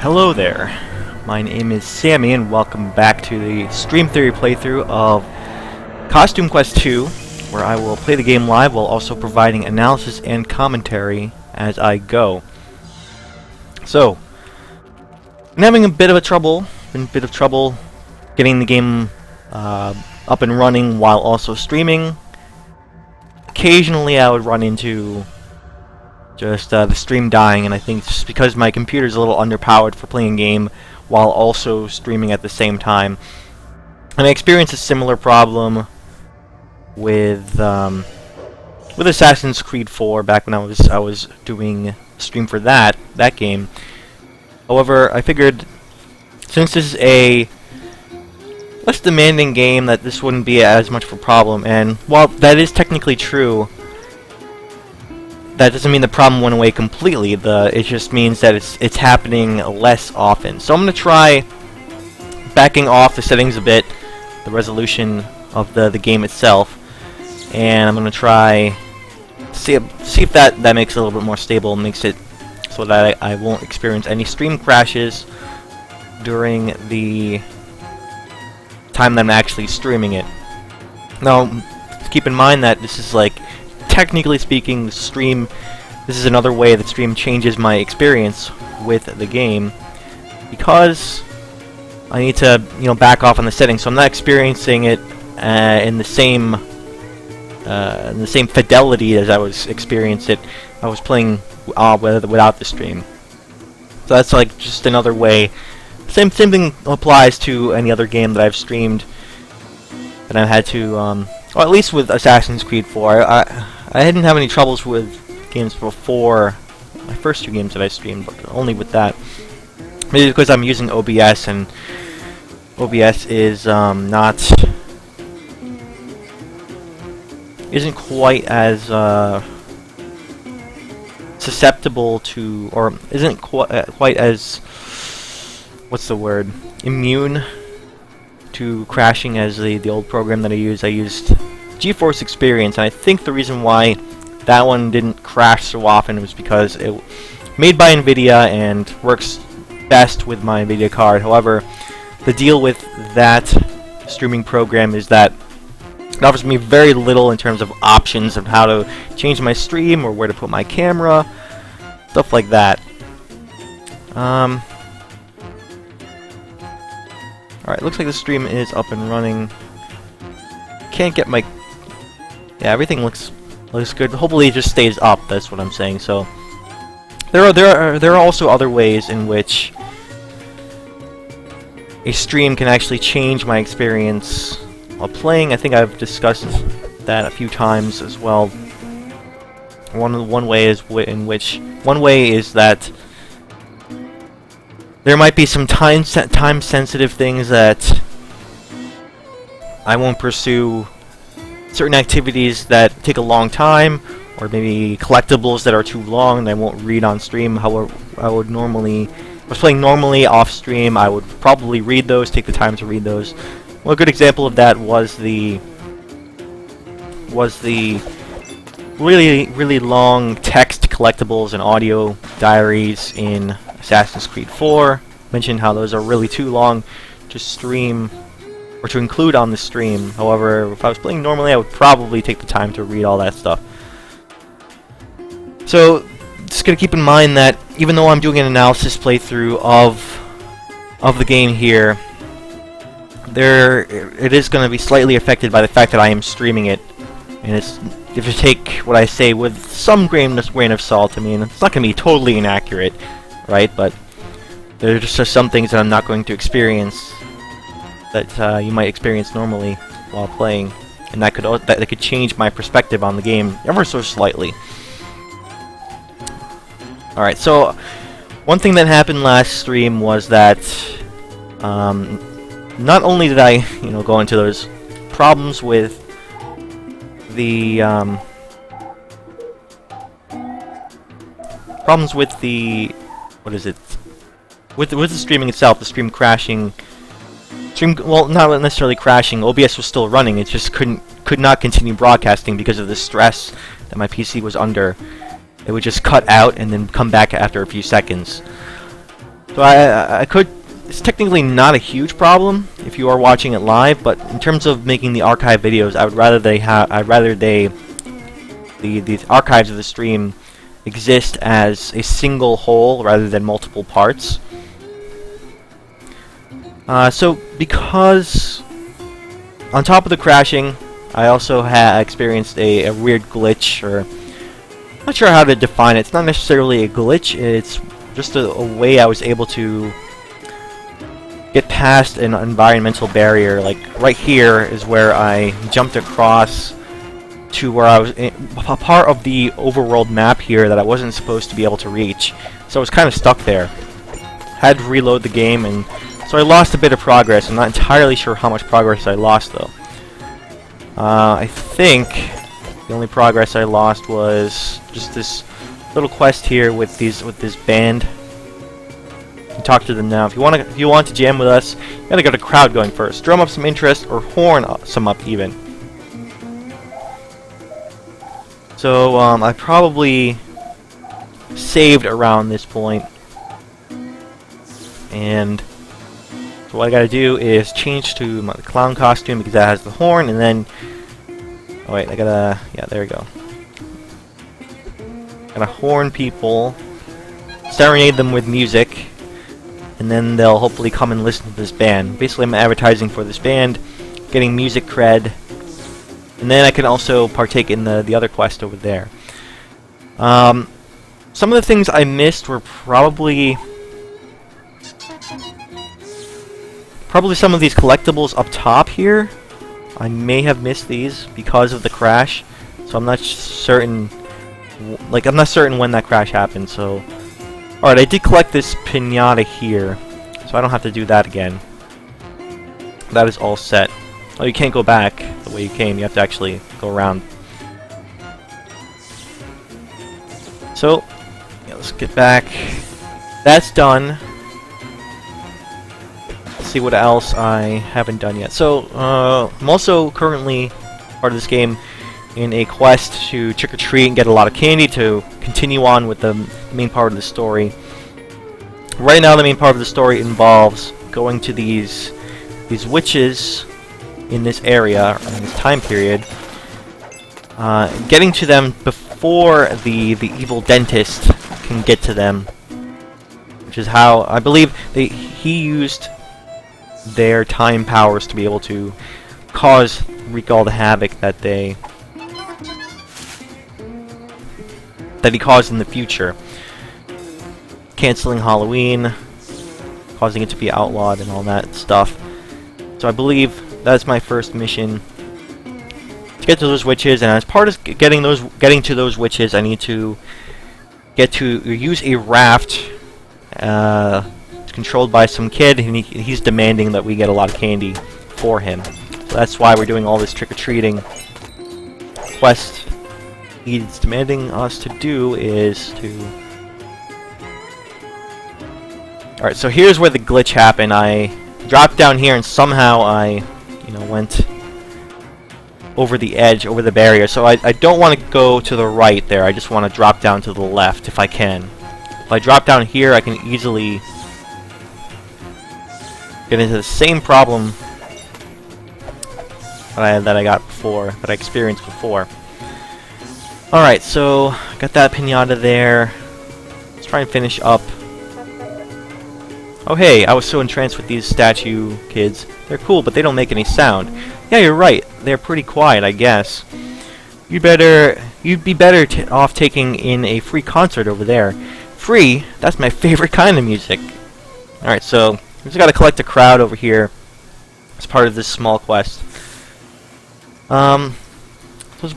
Hello there, my name is Sammy and welcome back to the Stream Theory playthrough of Costume Quest 2, where I will play the game live while also providing analysis and commentary as I go. So, I'm having a bit of trouble getting the game up and running while also streaming. Occasionally I would run into just the stream dying, and I think it's just because my computer's a little underpowered for playing a game while also streaming at the same time. And I experienced a similar problem with Assassin's Creed 4 back when I was doing a stream for that game. However, I figured since this is a less demanding game that this wouldn't be as much of a problem, and while that is technically true, that doesn't mean the problem went away completely. It just means that it's happening less often. So I'm going to try backing off the settings a bit, the resolution of the game itself, and I'm going to try see if that makes it a little bit more stable, makes it so that I won't experience any stream crashes during the time that I'm actually streaming it. Now, keep in mind that this is like, technically speaking, this is another way that stream changes my experience with the game, because I need to, back off on the settings, so I'm not experiencing it in the same fidelity as I was experiencing it. I was playing without the stream. So that's like just another way. Same thing applies to any other game that I've streamed that I've had to, or at least with Assassin's Creed 4. I didn't have any troubles with games before my first two games that I streamed, but only with that. Maybe because I'm using OBS, and OBS is isn't quite as susceptible to, or isn't quite as, what's the word, immune to crashing as the old program that I used. I used GeForce Experience, and I think the reason why that one didn't crash so often was because it made by NVIDIA and works best with my NVIDIA card. However, the deal with that streaming program is that it offers me very little in terms of options of how to change my stream or where to put my camera, stuff like that. Alright, looks like the stream is up and running. Can't get my... Yeah, everything looks good. Hopefully it just stays up, that's what I'm saying. So there are also other ways in which a stream can actually change my experience while playing. I think I've discussed that a few times as well. One way is that there might be some time-sensitive things that I won't pursue, certain activities that take a long time, or maybe collectibles that are too long and I won't read on stream. However, I was playing normally off stream, I would probably read those, take the time to read those. Well, a good example of that was the really long text collectibles and audio diaries in Assassin's Creed 4. Mentioned how those are really too long to stream or to include on the stream. However, if I was playing normally, I would probably take the time to read all that stuff. So, just gotta keep in mind that even though I'm doing an analysis playthrough of the game here, it is going to be slightly affected by the fact that I am streaming it, and you have to take what I say with some grain of salt. I mean, it's not going to be totally inaccurate, right? But there's just some things that I'm not going to experience that you might experience normally while playing, and that could change my perspective on the game ever so slightly. All right, so one thing that happened last stream was that not only did I, go into those problems with the what is it? With the streaming itself, the stream crashing. Well, not necessarily crashing. OBS was still running. It just could not continue broadcasting because of the stress that my PC was under. It would just cut out and then come back after a few seconds. So I could. It's technically not a huge problem if you are watching it live, but in terms of making the archive videos, I would rather the archives of the stream exist as a single whole rather than multiple parts. So because on top of the crashing, I also experienced a weird glitch, or I'm not sure how to define it. It's not necessarily a glitch, it's just a way I was able to get past an environmental barrier. Like right here is where I jumped across to where I was a part of the overworld map here that I wasn't supposed to be able to reach. So I was kind of stuck there. Had to reload the game, and so I lost a bit of progress. I'm not entirely sure how much progress I lost though. I think the only progress I lost was just this little quest here with this band. You can talk to them now. If you want to jam with us, you gotta get a crowd going first. Drum up some interest, or horn some up even. So I probably saved around this point, and so what I gotta do is change to my clown costume because that has the horn, and then oh wait, yeah, there we go. Gotta horn people, serenade them with music, and then they'll hopefully come and listen to this band. Basically, I'm advertising for this band, getting music cred, and then I can also partake in the other quest over there. Some of the things I missed were probably some of these collectibles up top here. I may have missed these because of the crash, so I'm not certain. Like, I'm not certain when that crash happened. So, all right, I did collect this pinata here, so I don't have to do that again. That is all set. Oh, you can't go back the way you came. You have to actually go around. So, yeah, let's get back. That's done. Let's see what else I haven't done yet. So, I'm also currently part of this game in a quest to trick-or-treat and get a lot of candy to continue on with the main part of the story. Right now, the main part of the story involves going to these witches in this area, or in this time period, getting to them before the evil dentist can get to them, which is how I believe he used their time powers to be able to wreak all the havoc that he caused in the future, canceling Halloween, causing it to be outlawed, and all that stuff. So I believe that's my first mission, to get to those witches, and as part of getting to those witches, I need to use a raft. It's controlled by some kid, and he's demanding that we get a lot of candy for him. So that's why we're doing all this trick-or-treating quest. He's demanding us to do is to. All right, so here's where the glitch happened. I dropped down here, and somehow I went over the edge, over the barrier. So I don't want to go to the right there. I just want to drop down to the left if I can. If I drop down here, I can easily get into the same problem that I got before, that I experienced before. Alright, so got that pinata there. Let's try and finish up. Oh hey, I was so entranced with these statue kids. They're cool, but they don't make any sound. Yeah, you're right. They're pretty quiet, I guess. You'd be better off taking in a free concert over there. Free? That's my favorite kind of music. Alright, so we just gotta collect a crowd over here as part of this small quest.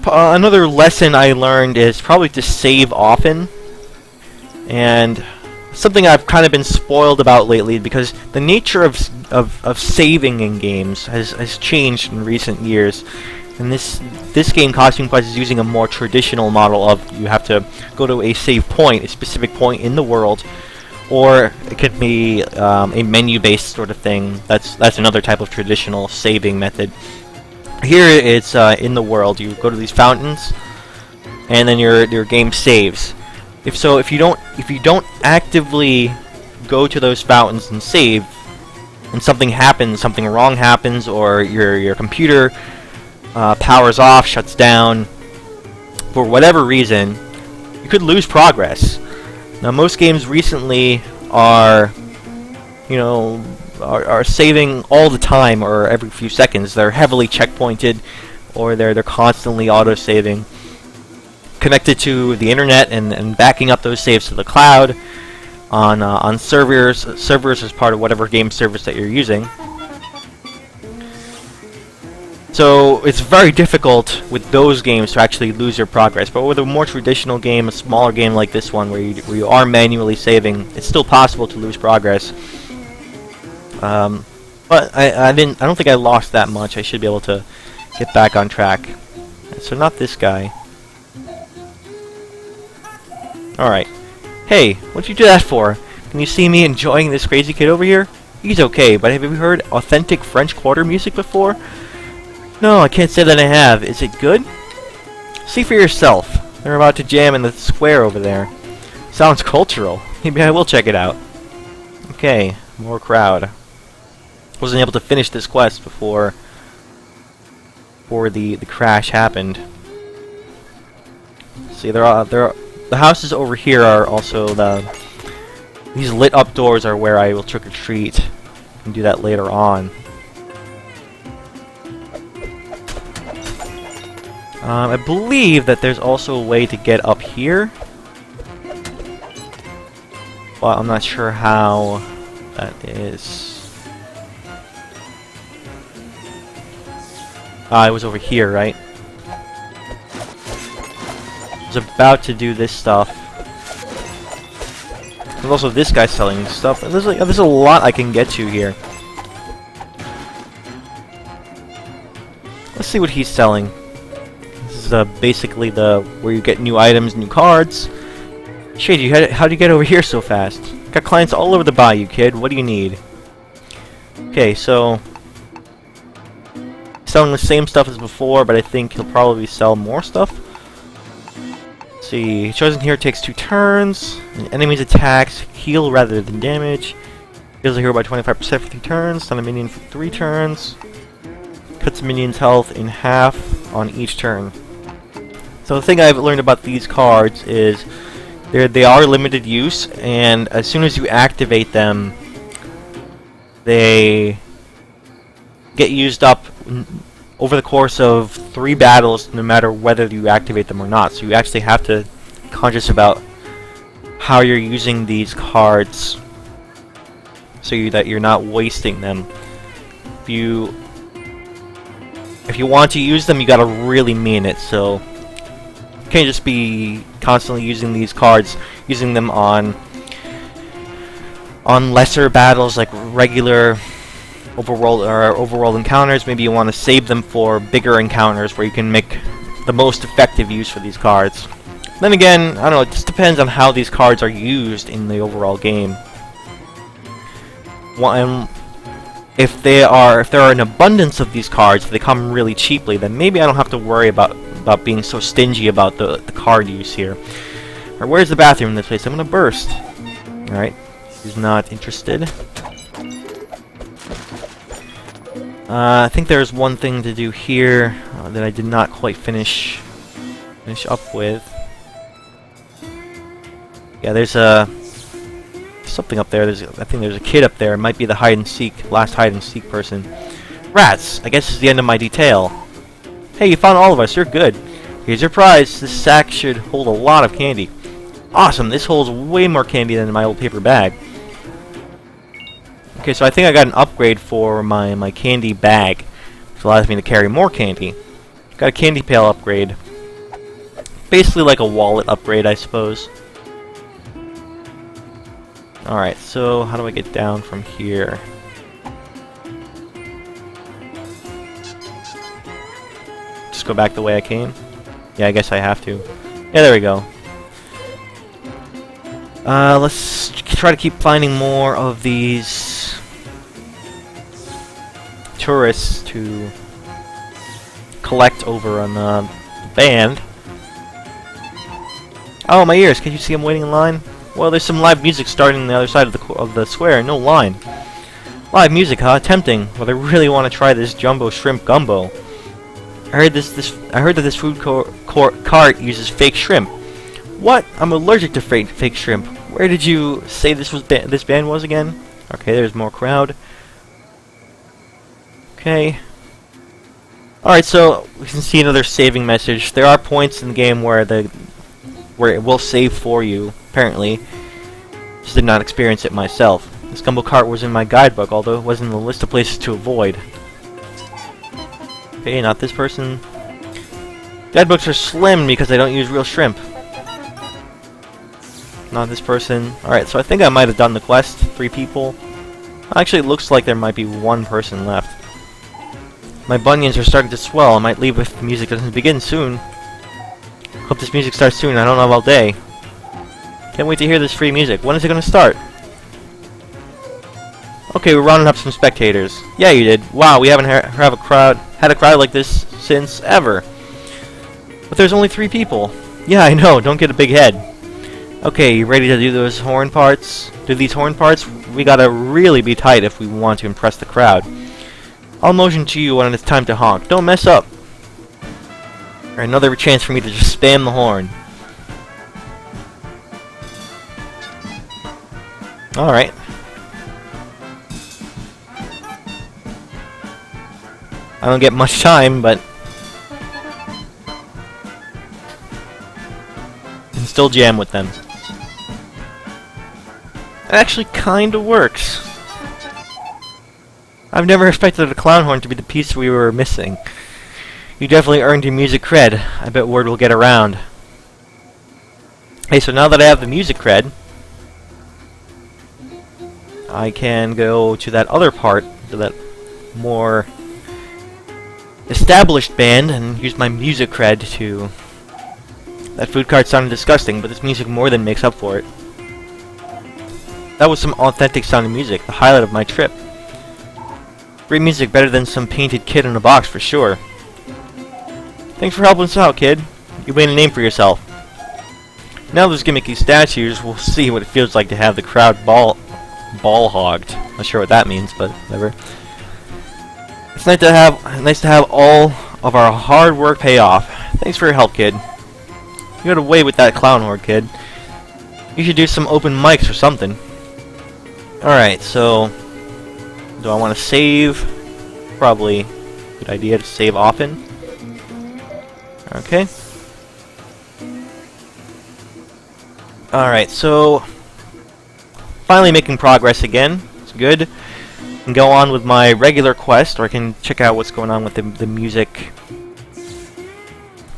Another lesson I learned is probably to save often, and something I've kind of been spoiled about lately, because the nature of saving in games has changed in recent years. And this game, Costume Quest, is using a more traditional model of you have to go to a save point, a specific point in the world, or it could be a menu-based sort of thing. That's another type of traditional saving method. Here it's in the world. You go to these fountains, and then your game saves. If you don't actively go to those fountains and save, and something happens, something wrong happens, or your computer powers off, shuts down, for whatever reason, you could lose progress. Now, most games recently are, you know, are saving all the time or every few seconds. They're heavily checkpointed, or they're constantly auto-saving, connected to the internet and backing up those saves to the cloud on servers as part of whatever game service that you're using. So it's very difficult with those games to actually lose your progress. But with a more traditional game, a smaller game like this one, where you are manually saving, it's still possible to lose progress. But I don't think I lost that much. I should be able to get back on track. So not this guy. Alright. Hey, what'd you do that for? Can you see me enjoying this crazy kid over here? He's okay, but have you heard authentic French Quarter music before? No, I can't say that I have. Is it good? See for yourself. They're about to jam in the square over there. Sounds cultural. Maybe I will check it out. Okay, more crowd. Wasn't able to finish this quest before the crash happened. See, the houses over here are also these lit up doors are where I will trick or treat. And do that later on. I believe that there's also a way to get up here, but I'm not sure how that is. I was over here, right? I was about to do this stuff. There's also this guy selling stuff. There's a lot I can get to here. Let's see what he's selling. This is basically where you get new items, new cards. Shady, how'd you get over here so fast? Got clients all over the bayou, kid. What do you need? Okay, so selling the same stuff as before, but I think he'll probably sell more stuff. Let's see, chosen here takes 2 turns. An enemy's attacks heal rather than damage. Heals a hero by 25% for 3 turns. Stun a minion for 3 turns. Cuts a minion's health in half on each turn. So the thing I've learned about these cards is they are limited use, and as soon as you activate them, they get used up over the course of 3 battles, no matter whether you activate them or not. So you actually have to be conscious about how you're using these cards, so that you're not wasting them. If you want to use them, you gotta really mean it. So you can't just be constantly using these cards, using them on lesser battles like regular overworld encounters. Maybe you want to save them for bigger encounters where you can make the most effective use for these cards. Then again, I don't know, it just depends on how these cards are used in the overall game. If there are an abundance of these cards, if they come really cheaply, then maybe I don't have to worry about being so stingy about the card use here. Or where's the bathroom in this place? I'm gonna burst. Alright, he's not interested. I think there's one thing to do here that I did not quite finish up with. Yeah, there's something up there. I think there's a kid up there. It might be the last hide and seek person. Rats! I guess it's the end of my detail. Hey, you found all of us. You're good. Here's your prize. This sack should hold a lot of candy. Awesome! This holds way more candy than my old paper bag. Okay, so I think I got an upgrade for my candy bag, which allows me to carry more candy. Got a candy pail upgrade. Basically like a wallet upgrade, I suppose. Alright, so how do I get down from here? Just go back the way I came? Yeah, I guess I have to. Yeah, there we go. Let's try to keep finding more of these tourists to collect over on the band. Oh, my ears! Can you see I'm waiting in line? Well, there's some live music starting on the other side of the square. No line. Live music, huh? Tempting. But I really want to try this jumbo shrimp gumbo. I heard that this food cart uses fake shrimp. What? I'm allergic to fake shrimp. Where did you say this band was again? Okay, there's more crowd. Okay. Alright, so we can see another saving message. There are points in the game where it will save for you, apparently. Just did not experience it myself. This gumbo cart was in my guidebook, although it wasn't in the list of places to avoid. Okay, not this person. Guidebooks are slim because I don't use real shrimp. Not this person. Alright, so I think I might have done the quest. 3 people. Actually, it looks like there might be 1 person left. My bunions are starting to swell. I might leave if the music doesn't begin soon. Hope this music starts soon. I don't know all day. Can't wait to hear this free music. When is it going to start? Okay, we're rounding up some spectators. Yeah, you did. Wow, we haven't had a crowd like this since ever. But there's only 3 people. Yeah, I know. Don't get a big head. Okay, you ready to do those horn parts? Do these horn parts? We gotta really be tight if we want to impress the crowd. I'll motion to you when it's time to honk. Don't mess up. Alright, another chance for me to just spam the horn. Alright. I don't get much time, but I can still jam with them. It actually kinda works. I've never expected a clown horn to be the piece we were missing. You definitely earned your music cred. I bet word will get around. Hey, so now that I have the music cred, I can go to that other part, to that more established band, and use my music cred to... That food cart sounded disgusting, but this music more than makes up for it. That was some authentic sounding music, the highlight of my trip. Great music, better than some painted kid in a box for sure. Thanks for helping us out, kid. You made a name for yourself. Now those gimmicky statues, we'll see what it feels like to have the crowd ball hogged. Not sure what that means, but whatever. It's nice to have all of our hard work pay off. Thanks for your help, kid. You got away with that clown horde, kid. You should do some open mics or something. Alright, so... Do I want to save? Probably a good idea to save often. Okay. Alright, so... Finally making progress again. It's good. I can go on with my regular quest, or I can check out what's going on with the music...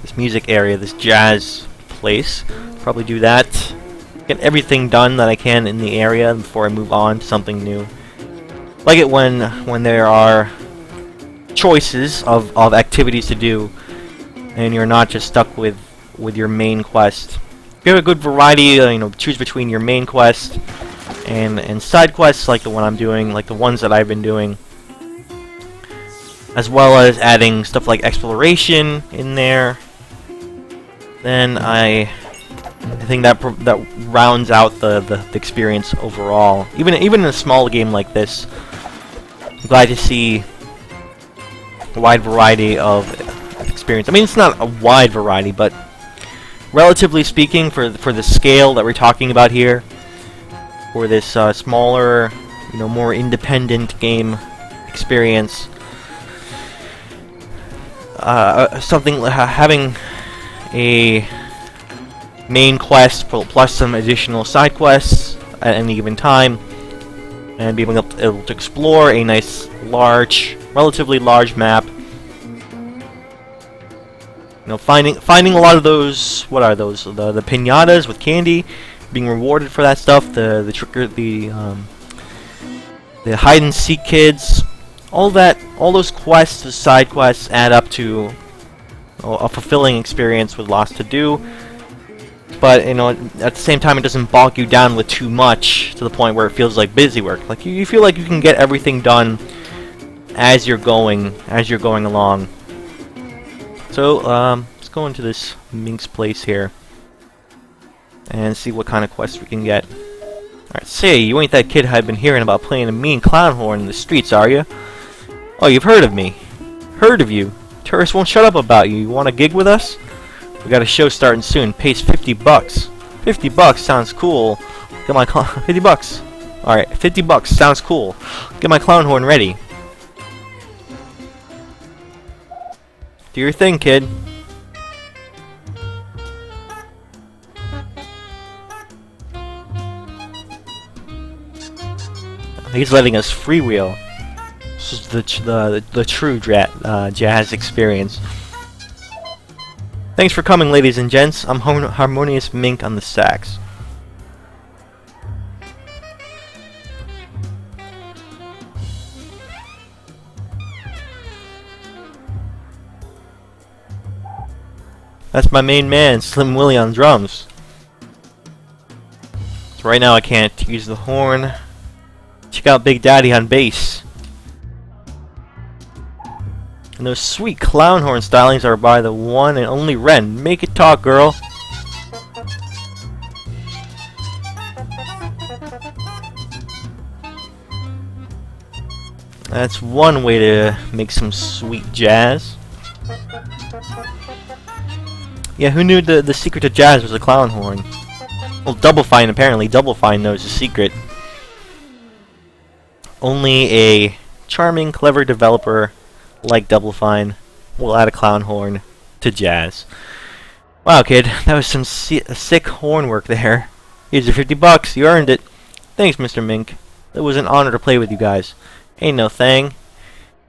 This music area, this jazz place. Probably do that. Get everything done that I can in the area before I move on to something new. Like it when there are choices of activities to do, and you're not just stuck with your main quest. If you have a good variety, you know, choose between your main quest and side quests like the one I'm doing, like the ones that I've been doing, as well as adding stuff like exploration in there. Then I think that rounds out the experience overall. Even in a small game like this, I'm glad to see a wide variety of experience. I mean, it's not a wide variety, but relatively speaking, for the scale that we're talking about here, for this smaller, you know, more independent game experience, having a main quest plus some additional side quests at any given time, and being able to explore a nice, relatively large map. You know, finding a lot of those. What are those? The piñatas with candy, being rewarded for that stuff. The hide and seek kids. All those quests, the side quests, add up to a fulfilling experience with lots to do. But, you know, at the same time, it doesn't bog you down with too much to the point where it feels like busy work. Like you feel like you can get everything done as you're going along. So, let's go into this Mink's place here. and see what kind of quests we can get. Alright, say, you ain't that kid I've been hearing about playing a mean clown horn in the streets, are you? Oh, you've heard of me. Heard of you. Tourists won't shut up about you. You want a gig with us? We got a show starting soon. Pays 50 bucks. 50 bucks sounds cool. Get my 50 bucks. Alright, 50 bucks sounds cool. Get my clown horn ready. Do your thing, kid. He's letting us freewheel. This is the true jazz experience. Thanks for coming, ladies and gents. I'm Harmonious Mink on the sax. That's my main man, Slim Willie on drums. So right now I can't use the horn. Check out Big Daddy on bass. And those sweet clown horn stylings are by the one and only Wren. Make it talk, girl. That's one way to make some sweet jazz. Yeah, who knew the secret to jazz was a clown horn? Well, Double Fine, apparently. Double Fine knows the secret. Only a charming, clever developer like Double Fine will add a clown horn to jazz. Wow, kid, that was some sick horn work there. Here's your 50 bucks. You earned it. Thanks, Mr. Mink. It was an honor to play with you guys. Ain't no thing.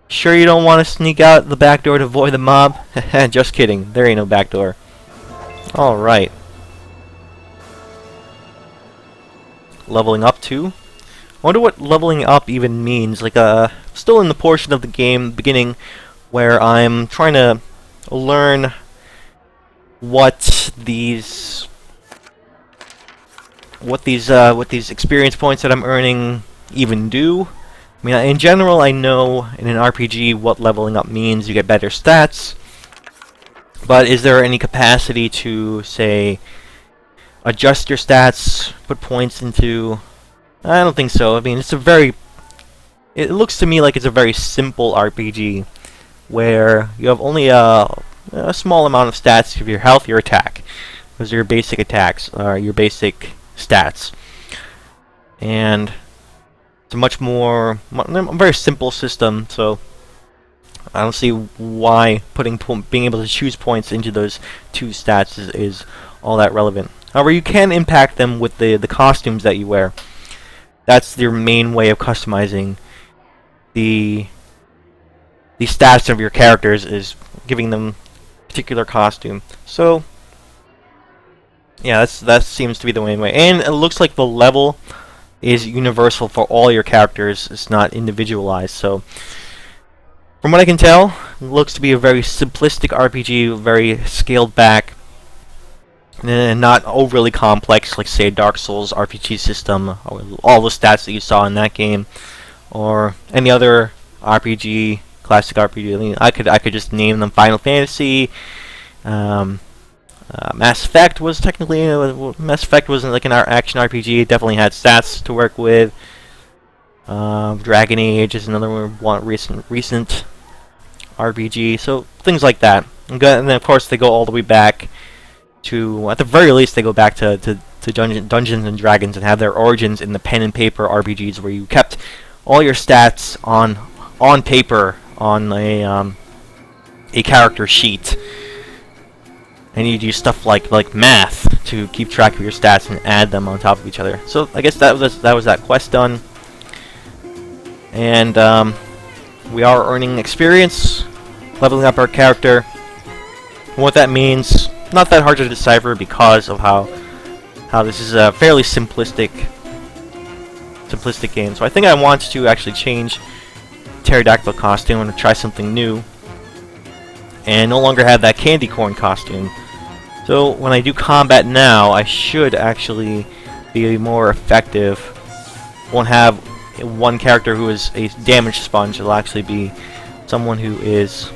Sure you don't want to sneak out the back door to avoid the mob? Just kidding. There ain't no back door. Alright. Leveling up to? I wonder what leveling up even means. Like, still in the portion of the game beginning where I'm trying to learn what these experience points that I'm earning even do. I mean, in general, I know in an RPG what leveling up means. You get better stats. But is there any capacity to, say, adjust your stats, put points into... I don't think so. I mean, it looks to me like it's a very simple RPG where you have only a small amount of stats of your health, your attack. Those are your basic attacks, or your basic stats. And it's a much more, very simple system, so I don't see why being able to choose points into those two stats is all that relevant. However, you can impact them with the costumes that you wear. That's your main way of customizing the stats of your characters, is giving them a particular costume. So yeah, that seems to be the main way. And it looks like the level is universal for all your characters. It's not individualized. So from what I can tell, it looks to be a very simplistic RPG, very scaled back, and not overly complex, like say Dark Souls RPG system, or all the stats that you saw in that game, or any other RPG, classic RPG. I mean, I could just name them: Final Fantasy, Mass Effect was technically Mass Effect wasn't like an action RPG. It definitely had stats to work with. Dragon Age is another one, recent RPG. So things like that, and then of course they go all the way back to, at the very least, they go back to Dungeons and Dragons and have their origins in the pen and paper RPGs, where you kept all your stats on paper on a character sheet, and you'd use stuff like math to keep track of your stats and add them on top of each other. So I guess that was that quest done, and we are earning experience, leveling up our character. And what that means, not that hard to decipher because of how this is a fairly simplistic game. So I think I want to actually change pterodactyl costume and try something new, and no longer have that candy corn costume. So when I do combat now, I should actually be more effective. Won't have one character who is a damage sponge. It'll actually be someone who is...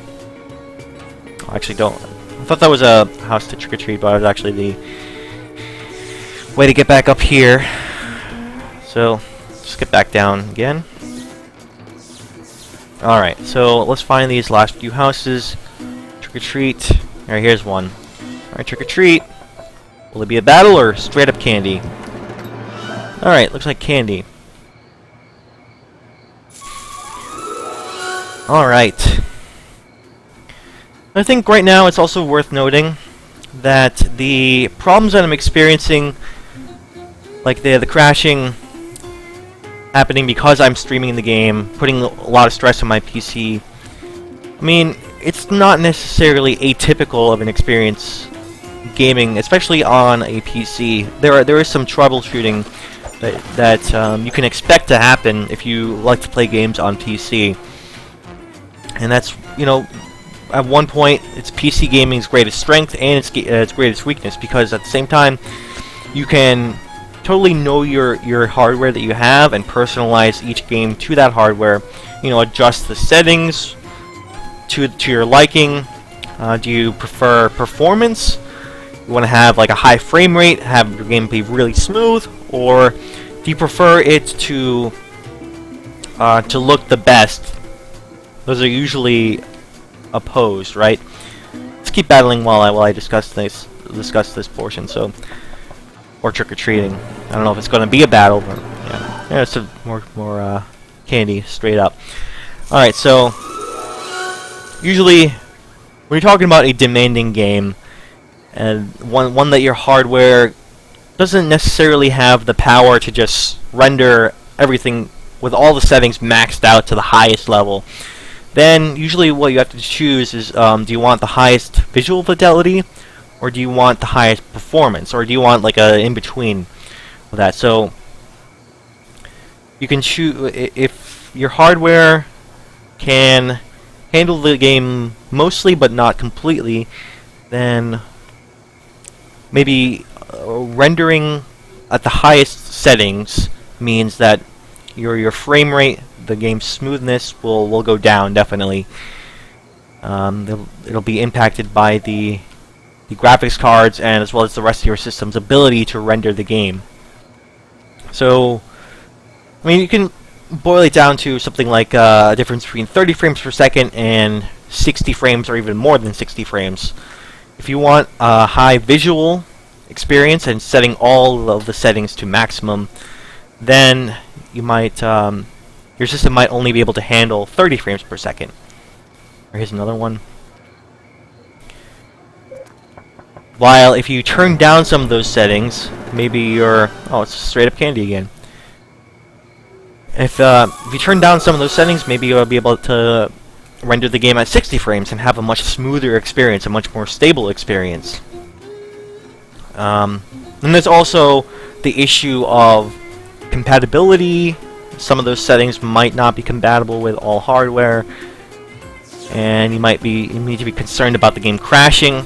I actually don't... I thought that was a house to trick or treat, but it was actually way to get back up here. So, just get back down again. Alright, so let's find these last few houses. Trick or treat. Alright, here's one. Alright, trick or treat. Will it be a battle or straight up candy? Alright, looks like candy. Alright. I think right now it's also worth noting that the problems that I'm experiencing, like the crashing happening because I'm streaming the game, putting a lot of stress on my PC, I mean, it's not necessarily atypical of an experience gaming, especially on a PC. There is some troubleshooting that you can expect to happen if you like to play games on PC. And that's, you know, at one point, it's PC gaming's greatest strength and its greatest weakness, because at the same time, you can totally know your hardware that you have and personalize each game to that hardware. You know, adjust the settings to your liking. Do you prefer performance? You want to have like a high frame rate, have your game be really smooth, or do you prefer it to look the best? Those are usually opposed, right? Let's keep battling while I discuss this portion. So, or trick or treating. I don't know if it's going to be a battle, but yeah, it's a more candy straight up. All right, so usually when you're talking about a demanding game and one that your hardware doesn't necessarily have the power to just render everything with all the settings maxed out to the highest level, then usually what you have to choose is, do you want the highest visual fidelity, or do you want the highest performance, or do you want like a in-between with that? So you can choose. If your hardware can handle the game mostly but not completely, then maybe rendering at the highest settings means that your frame rate, the game's smoothness will go down definitely. It'll be impacted by the graphics cards and as well as the rest of your system's ability to render the game. So, I mean, you can boil it down to something like a difference between 30 frames per second and 60 frames, or even more than 60 frames. If you want a high visual experience and setting all of the settings to maximum, then you might your system might only be able to handle 30 frames per second. Here's another one. While if you turn down some of those settings, maybe it's straight up candy again. If you turn down some of those settings, maybe you'll be able to render the game at 60 frames and have a much smoother experience, a much more stable experience. And there's also the issue of compatibility. Some of those settings might not be compatible with all hardware, and you need to be concerned about the game crashing.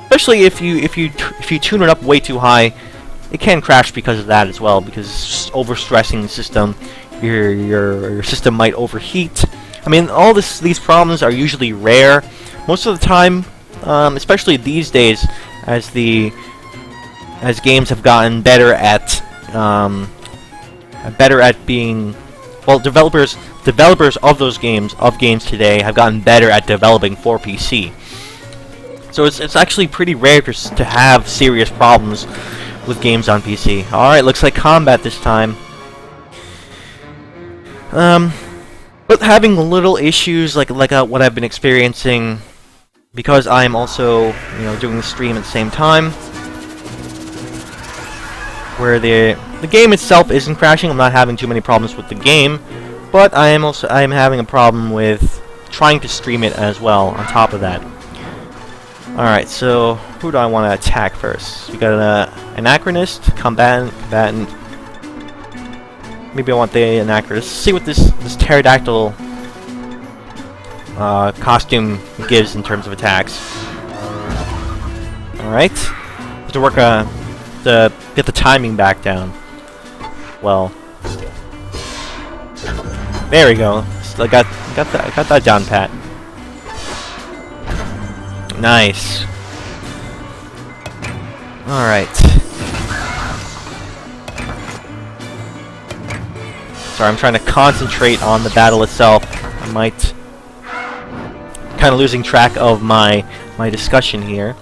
Especially if you tune it up way too high, it can crash because of that as well, because it's overstressing the system. Your system might overheat. I mean, all these problems are usually rare. Most of the time, especially these days, as games have gotten better at being, well, developers of games today have gotten better at developing for PC. So it's actually pretty rare to have serious problems with games on PC. Alright, looks like combat this time. But having little issues like what I've been experiencing, because I'm also, doing the stream at the same time, where the game itself isn't crashing. I'm not having too many problems with the game, but I am having a problem with trying to stream it as well on top of that. Alright, so who do I want to attack first? We got an anachronist, combatant. Maybe I want the anachronist. Let's see what this pterodactyl costume gives in terms of attacks. Alright. Have to work to get the timing back down. Well, there we go. I got that down pat. Nice. Alright. Sorry, I'm trying to concentrate on the battle itself. I might kind of losing track of my discussion here.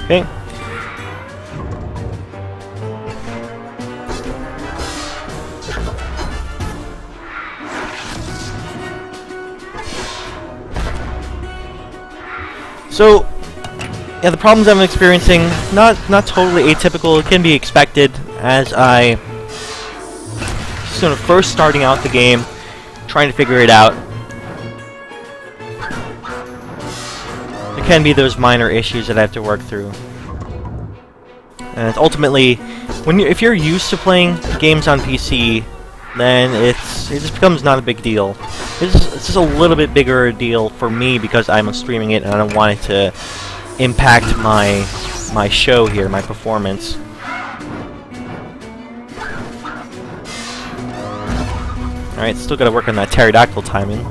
Okay. So, yeah, the problems I'm experiencing, not totally atypical. It can be expected as I sort of first starting out the game, trying to figure it out. There can be those minor issues that I have to work through. And ultimately, if you're used to playing games on PC, then it just becomes not a big deal. It's just a little bit bigger a deal for me because I'm streaming it and I don't want it to impact my show here, my performance. Alright, still gotta work on that pterodactyl timing.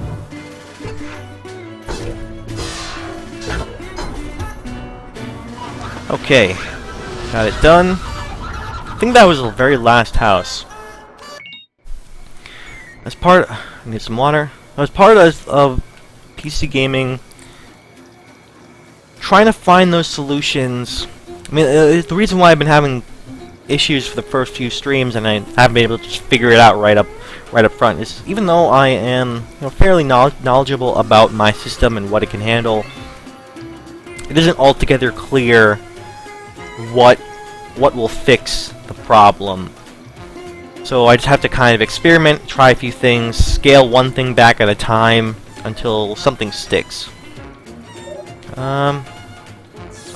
Okay, got it done. I think that was the very last house. As part, I need some water. As part of PC gaming, trying to find those solutions. I mean, the reason why I've been having issues for the first few streams and I haven't been able to just figure it out right up front is even though I am fairly knowledgeable about my system and what it can handle, it isn't altogether clear what will fix the problem. So I just have to kind of experiment, try a few things, scale one thing back at a time until something sticks. I'm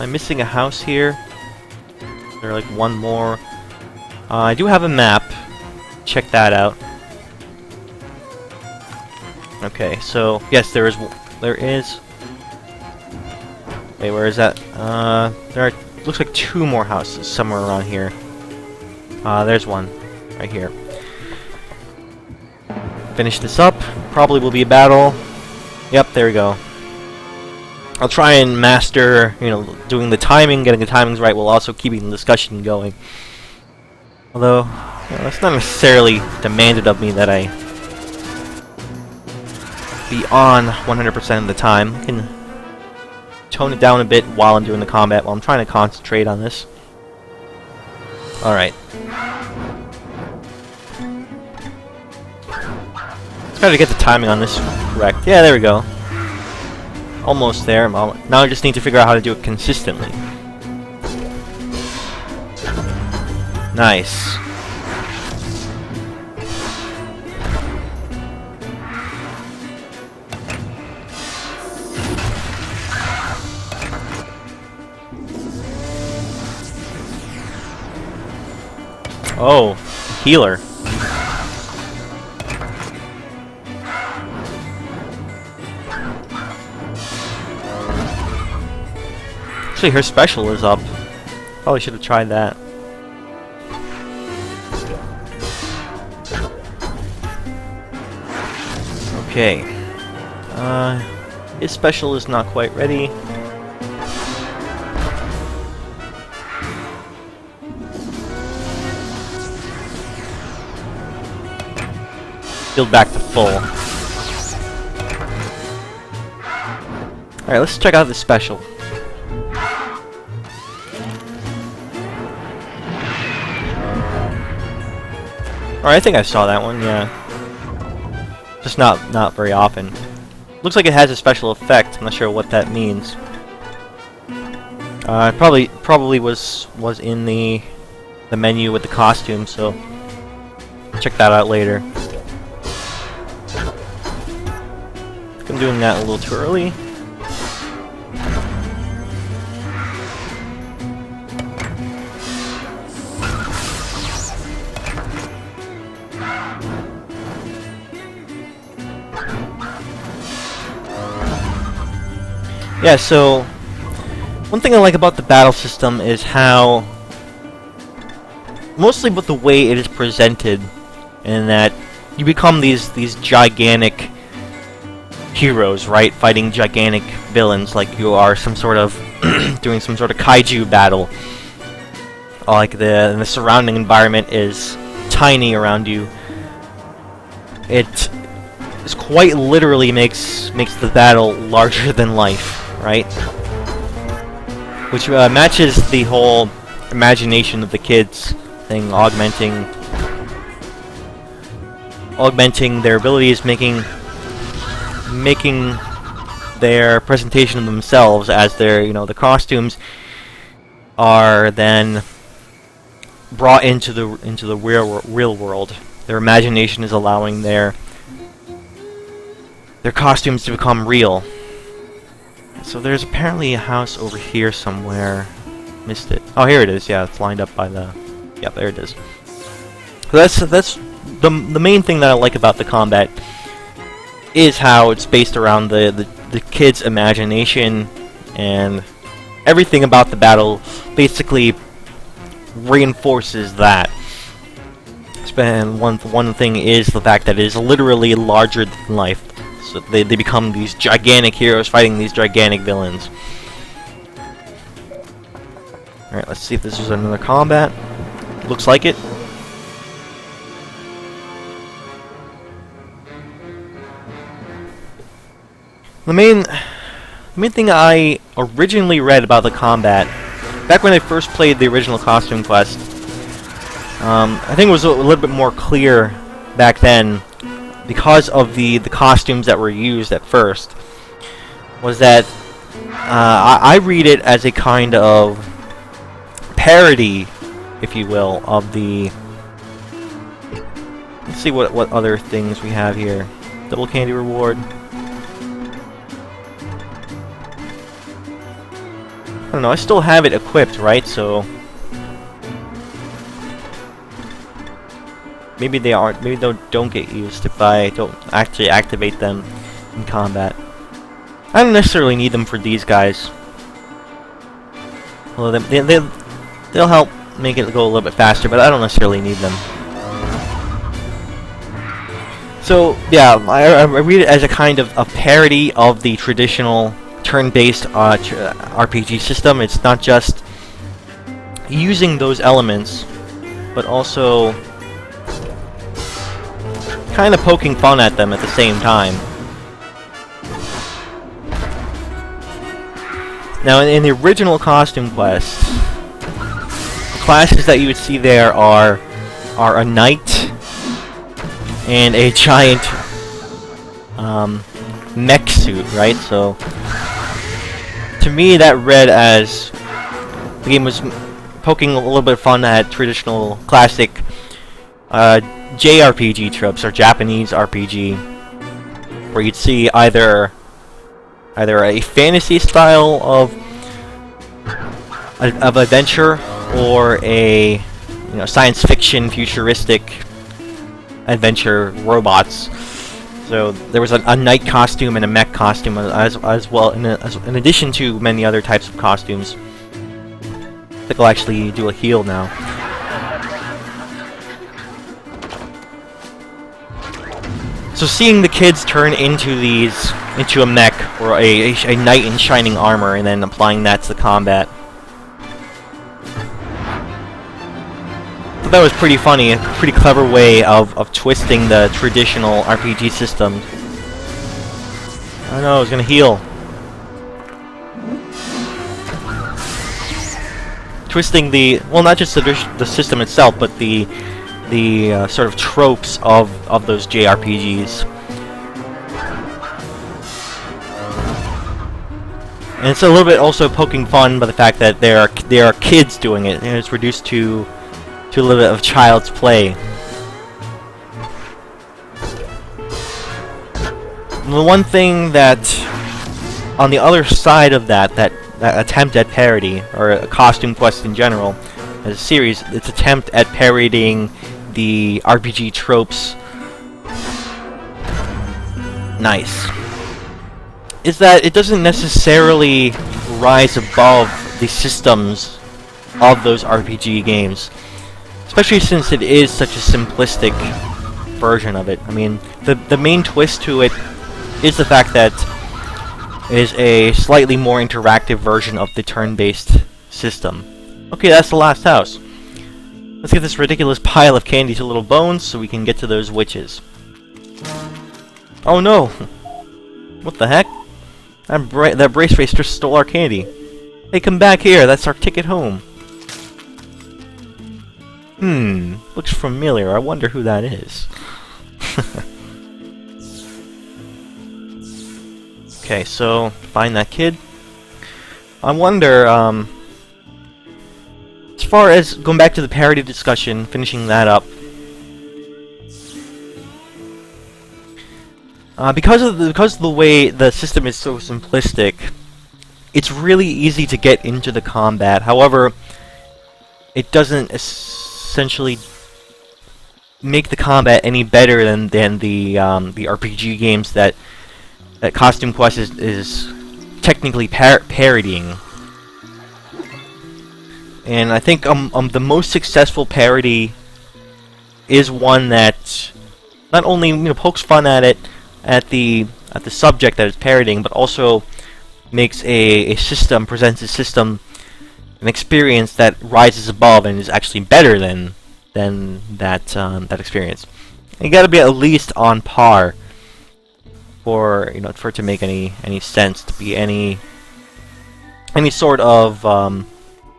missing a house here. There's like one more. I do have a map. Check that out. Okay, so yes, there is. Wait, where is that? There are, looks like 2 more houses somewhere around here. There's one right here. Finish this up. Probably will be a battle. Yep, there we go. I'll try and master, doing the timing, getting the timings right, while also keeping the discussion going. Although, it's not necessarily demanded of me that I be on 100% of the time. I can tone it down a bit while I'm doing the combat, while I'm trying to concentrate on this. Alright. Let's try to get the timing on this correct. Yeah, there we go. Almost there. Now I just need to figure out how to do it consistently. Nice. Oh, healer. Actually, her special is up. Probably should have tried that. Okay. His special is not quite ready. Build back to full. Alright, let's check out the special. Alright, I think I saw that one, yeah. Just not very often. Looks like it has a special effect. I'm not sure what that means. Probably was in the menu with the costume, so check that out later. I think I'm doing that a little too early. Yeah, so one thing I like about the battle system is how, mostly with the way it is presented, in that you become these gigantic heroes, right? Fighting gigantic villains like you are some sort of doing some sort of kaiju battle. like the surrounding environment is tiny around you, it is quite literally makes the battle larger than life, right? Which matches the whole imagination of the kids thing, augmenting their abilities, making their presentation of themselves as their, the costumes are then brought into the real world. Their imagination is allowing their costumes to become real. So there's apparently a house over here somewhere. Missed it. Oh, here it is. Yeah, it's lined up by the. Yeah, there it is. So that's the main thing that I like about the combat is how it's based around the kids' imagination, and everything about the battle basically reinforces that. And one thing is the fact that it is literally larger than life. So they become these gigantic heroes fighting these gigantic villains. Alright, let's see if this is another combat. Looks like it. The main thing I originally read about the combat, back when I first played the original Costume Quest, I think it was a little bit more clear back then, because of the costumes that were used at first, was that I read it as a kind of parody, if you will, of the... Let's see what other things we have here. Double candy reward. I don't know, I still have it equipped, right? So maybe they aren't. Maybe they don't get used if I don't actually activate them in combat. I don't necessarily need them for these guys. Well, they'll help make it go a little bit faster, but I don't necessarily need them. So yeah, I read it as a kind of a parody of the traditional turn-based RPG system. It's not just using those elements, but also kind of poking fun at them at the same time. Now, in the original Costume Quest, the classes that you would see there are a knight and a giant mech suit, right? So to me, that read as the game was poking a little bit of fun at traditional classic JRPG tropes, or Japanese RPG, where you'd see either a fantasy style of adventure, or a science fiction futuristic adventure robots. So there was a knight costume and a mech costume as well, in addition to many other types of costumes. I think I'll actually do a heal now. So seeing the kids turn into a mech, or a knight in shining armor, and then applying that to the combat, that was pretty funny, a pretty clever way of twisting the traditional RPG system. Oh no, I was gonna heal. Twisting not just the system itself, but the sort of tropes of those JRPGs. And it's a little bit also poking fun by the fact that there are kids doing it, and it's reduced to a little bit of child's play. The one thing that, on the other side of that attempt at parody, or a Costume Quest in general, as a series, its attempt at parodying the RPG tropes, nice, is that it doesn't necessarily rise above the systems of those RPG games. Especially since it is such a simplistic version of it. I mean, the main twist to it is the fact that it is a slightly more interactive version of the turn-based system. Okay, that's the last house. Let's get this ridiculous pile of candy to Little Bones so we can get to those witches. Oh no! What the heck? That brace face just stole our candy. Hey, come back here, that's our ticket home. Looks familiar. I wonder who that is. Okay, so, find that kid. I wonder, as far as going back to the parody discussion, finishing that up, because of the way the system is so simplistic, it's really easy to get into the combat. However, it doesn't essentially make the combat any better than the RPG games that Costume Quest is technically parodying. And I think the most successful parody is one that not only pokes fun at the subject that it's parodying, but also makes presents a system, an experience that rises above and is actually better than that experience. And you got to be at least on par for for it to make any sense, to be any sort of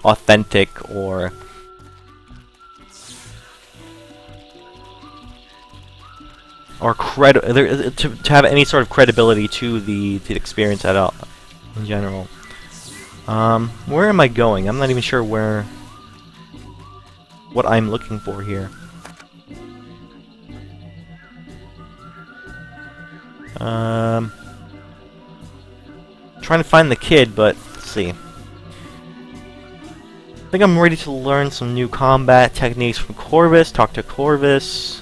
authentic or to have any sort of credibility to the experience at all in general. Where am I going? I'm not even sure what I'm looking for here. Trying to find the kid, but let's see. I think I'm ready to learn some new combat techniques from Corvus. Talk to Corvus.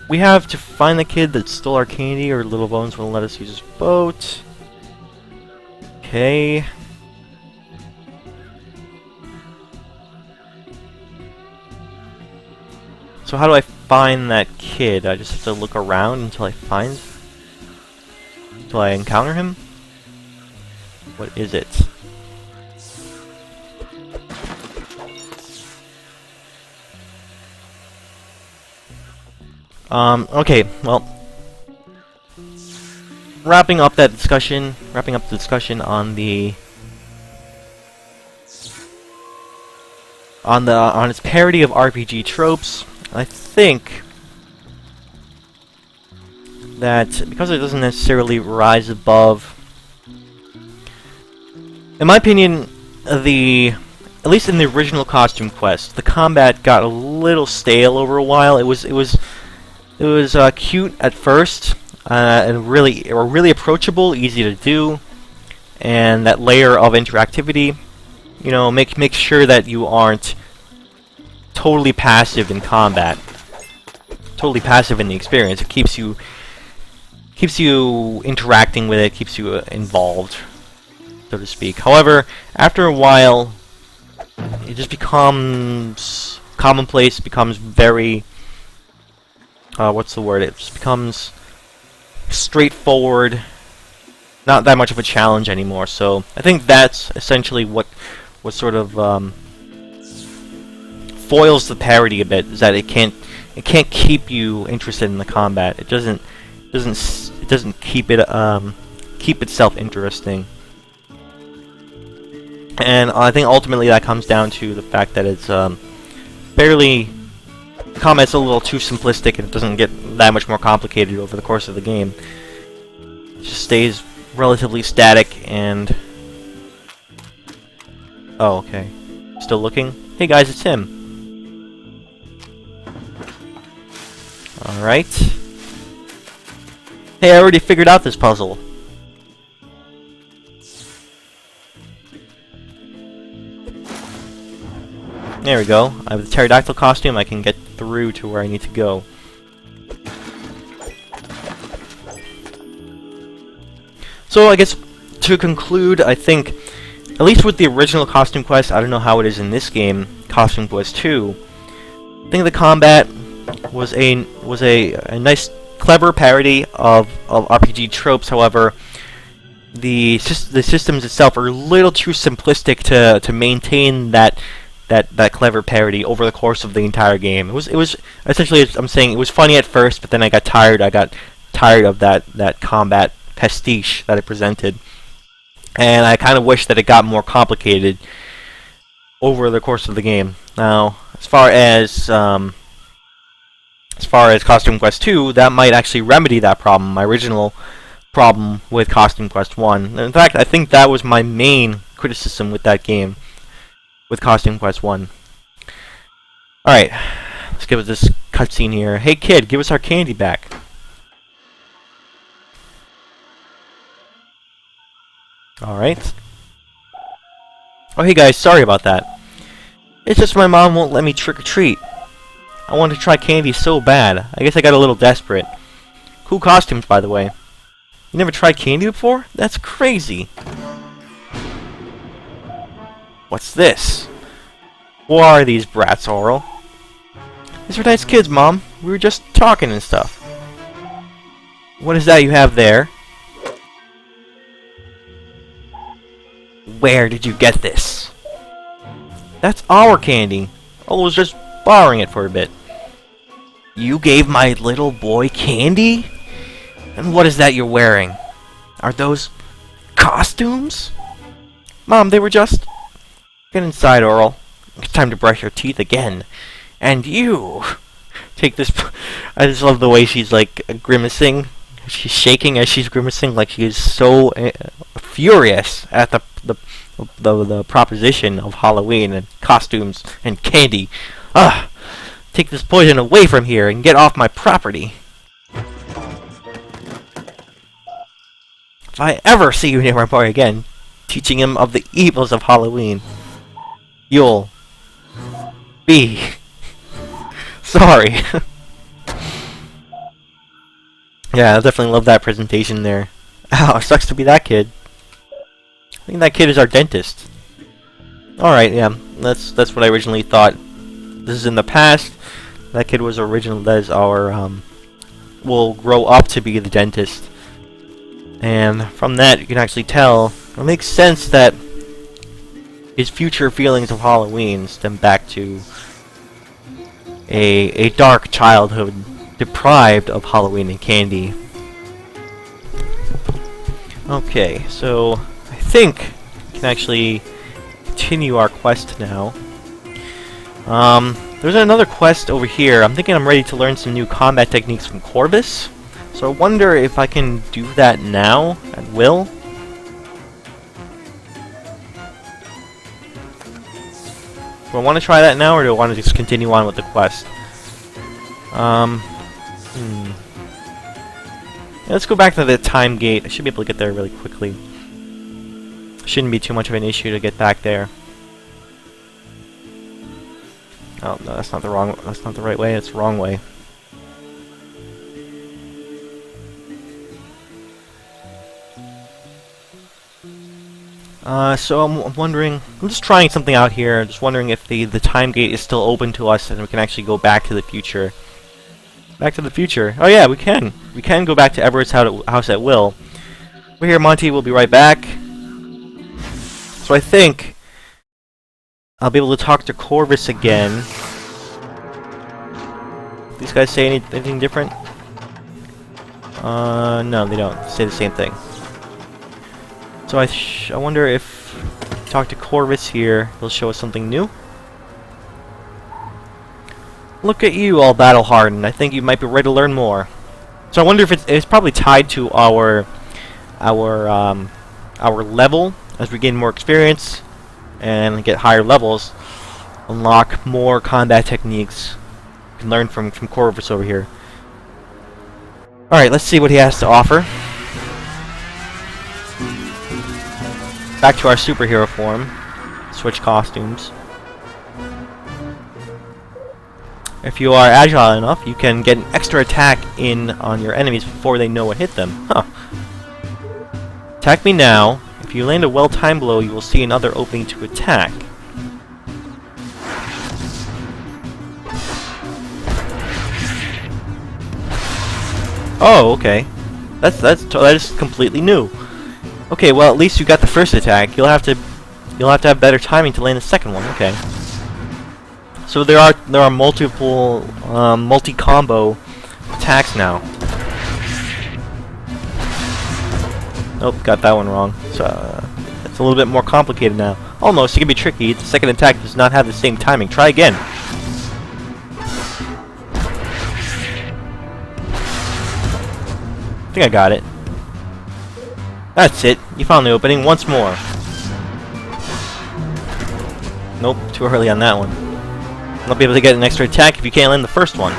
We have to find the kid that stole our candy, or Little Bones won't let us use his boat. Okay. So how do I find that kid? I just have to look around until I encounter him? What is it? Okay, well, wrapping up the discussion on its parody of RPG tropes. I think that because it doesn't necessarily rise above, in my opinion, at least in the original Costume Quest, the combat got a little stale over a while. It was cute at first, and really approachable, easy to do, and that layer of interactivity, make sure that you aren't totally passive in combat, totally passive in the experience. It keeps you interacting with it, keeps you involved, so to speak. However, after a while, it just becomes commonplace, becomes very what's the word? It just becomes straightforward, not that much of a challenge anymore. So I think that's essentially what sort of foils the parody a bit, is that it can't keep you interested in the combat. It doesn't keep itself interesting. And I think ultimately that comes down to the fact that it's combat's a little too simplistic, and it doesn't get that much more complicated over the course of the game. It just stays relatively static and... Oh, okay. Still looking? Hey guys, it's him. Alright. Hey, I already figured out this puzzle. There we go. I have the pterodactyl costume. I can get through to where I need to go. So I guess to conclude, I think, at least with the original Costume Quest, I don't know how it is in this game, Costume Quest 2. I think the combat was a nice, clever parody of RPG tropes. However, the systems itself are a little too simplistic to maintain that that clever parody over the course of the entire game. It was essentially, I'm saying, it was funny at first, but then I got tired. I got tired of that combat pastiche that it presented, and I kind of wish that it got more complicated over the course of the game. Now, as far as Costume Quest 2, that might actually remedy that problem. My original problem with Costume Quest 1. In fact, I think that was my main criticism with that game, with Costume Quest 1. Alright, let's give it this cutscene here. Hey kid, give us our candy back. Alright. Oh hey guys, sorry about that. It's just my mom won't let me trick-or-treat. I wanted to try candy so bad. I guess I got a little desperate. Cool costumes, by the way. You never tried candy before? That's crazy. What's this? Who are these brats, Oral? These are nice kids, Mom. We were just talking and stuff. What is that you have there? Where did you get this? That's our candy. Oral was just borrowing it for a bit. You gave my little boy candy? And what is that you're wearing? Are those costumes? Mom, they were just... Get inside, Oral. It's time to brush your teeth again. And you... Take this... I just love the way she's, like, grimacing. She's shaking as she's grimacing, like she is so furious at the proposition of Halloween and costumes and candy. Ugh! Take this poison away from here and get off my property. If I ever see you near my boy again, teaching him of the evils of Halloween, you'll be sorry. Yeah, I definitely love that presentation there. Ow, sucks to be that kid. I think that kid is our dentist. Alright, yeah, that's what I originally thought. This is in the past. That kid was original. That is our, will grow up to be the dentist. And from that, you can actually tell, it makes sense that his future feelings of Halloween stem back to a dark childhood deprived of Halloween and candy. Okay, so I think we can actually continue our quest now. There's another quest over here. I'm thinking I'm ready to learn some new combat techniques from Corvus. So I wonder if I can do that now at will. Do I want to try that now, or do I want to just continue on with the quest? Yeah, let's go back to the time gate. I should be able to get there really quickly. Shouldn't be too much of an issue to get back there. Oh no, that's not the right way. It's the wrong way. So I'm wondering, I'm just trying something out here. I'm just wondering if the time gate is still open to us and we can actually go back to the future. Back to the future. Oh yeah, we can. We can go back to Everett's house at will. We're here, Monty. We'll be right back. So I think I'll be able to talk to Corvus again. These guys say anything different? No, they don't. They say the same thing. So I wonder if talk to Corvus here, he'll show us something new. Look at you, all battle hardened. I think you might be ready to learn more. So I wonder if it's probably tied to our level. As we gain more experience and get higher levels, unlock more combat techniques. We can learn from Corvus over here. All right, let's see what he has to offer. Back to our superhero form. Switch costumes. If you are agile enough, you can get an extra attack in on your enemies before they know what hit them. Huh. Attack me now. If you land a well-timed blow, you will see another opening to attack. Oh, okay. That is completely new. Okay, well at least you got the first attack. You'll have to have better timing to land the second one. Okay. So there are multiple multi-combo attacks now. Nope, got that one wrong. So it's a little bit more complicated now. Almost, it can be tricky. The second attack does not have the same timing. Try again. I think I got it. That's it. You found the opening. Once more. Nope, too early on that one. Not be able to get an extra attack if you can't land the first one.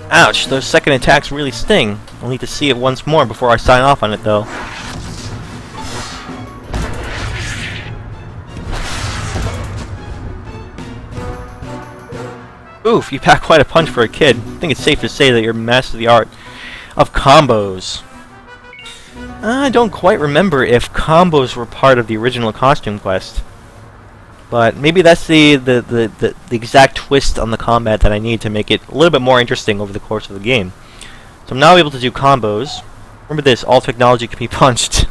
Ouch, those second attacks really sting. I'll need to see it once more before I sign off on it, though. Oof, you pack quite a punch for a kid. I think it's safe to say that you're master of the art of combos. I don't quite remember if combos were part of the original costume quest. But maybe that's the exact twist on the combat that I need to make it a little bit more interesting over the course of the game. So I'm now able to do combos. Remember this, all technology can be punched.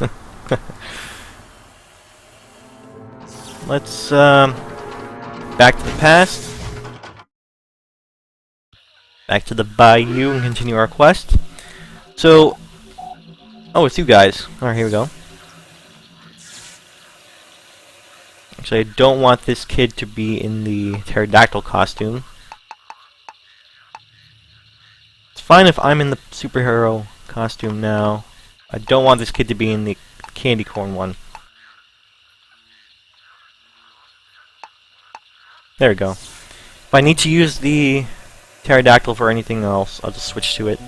Let's, back to the past. Back to the bayou and continue our quest. So, oh, it's you guys. Alright, here we go. Actually, I don't want this kid to be in the pterodactyl costume. It's fine if I'm in the superhero costume now. I don't want this kid to be in the candy corn one. There we go. If I need to use the pterodactyl for anything else, I'll just switch to it.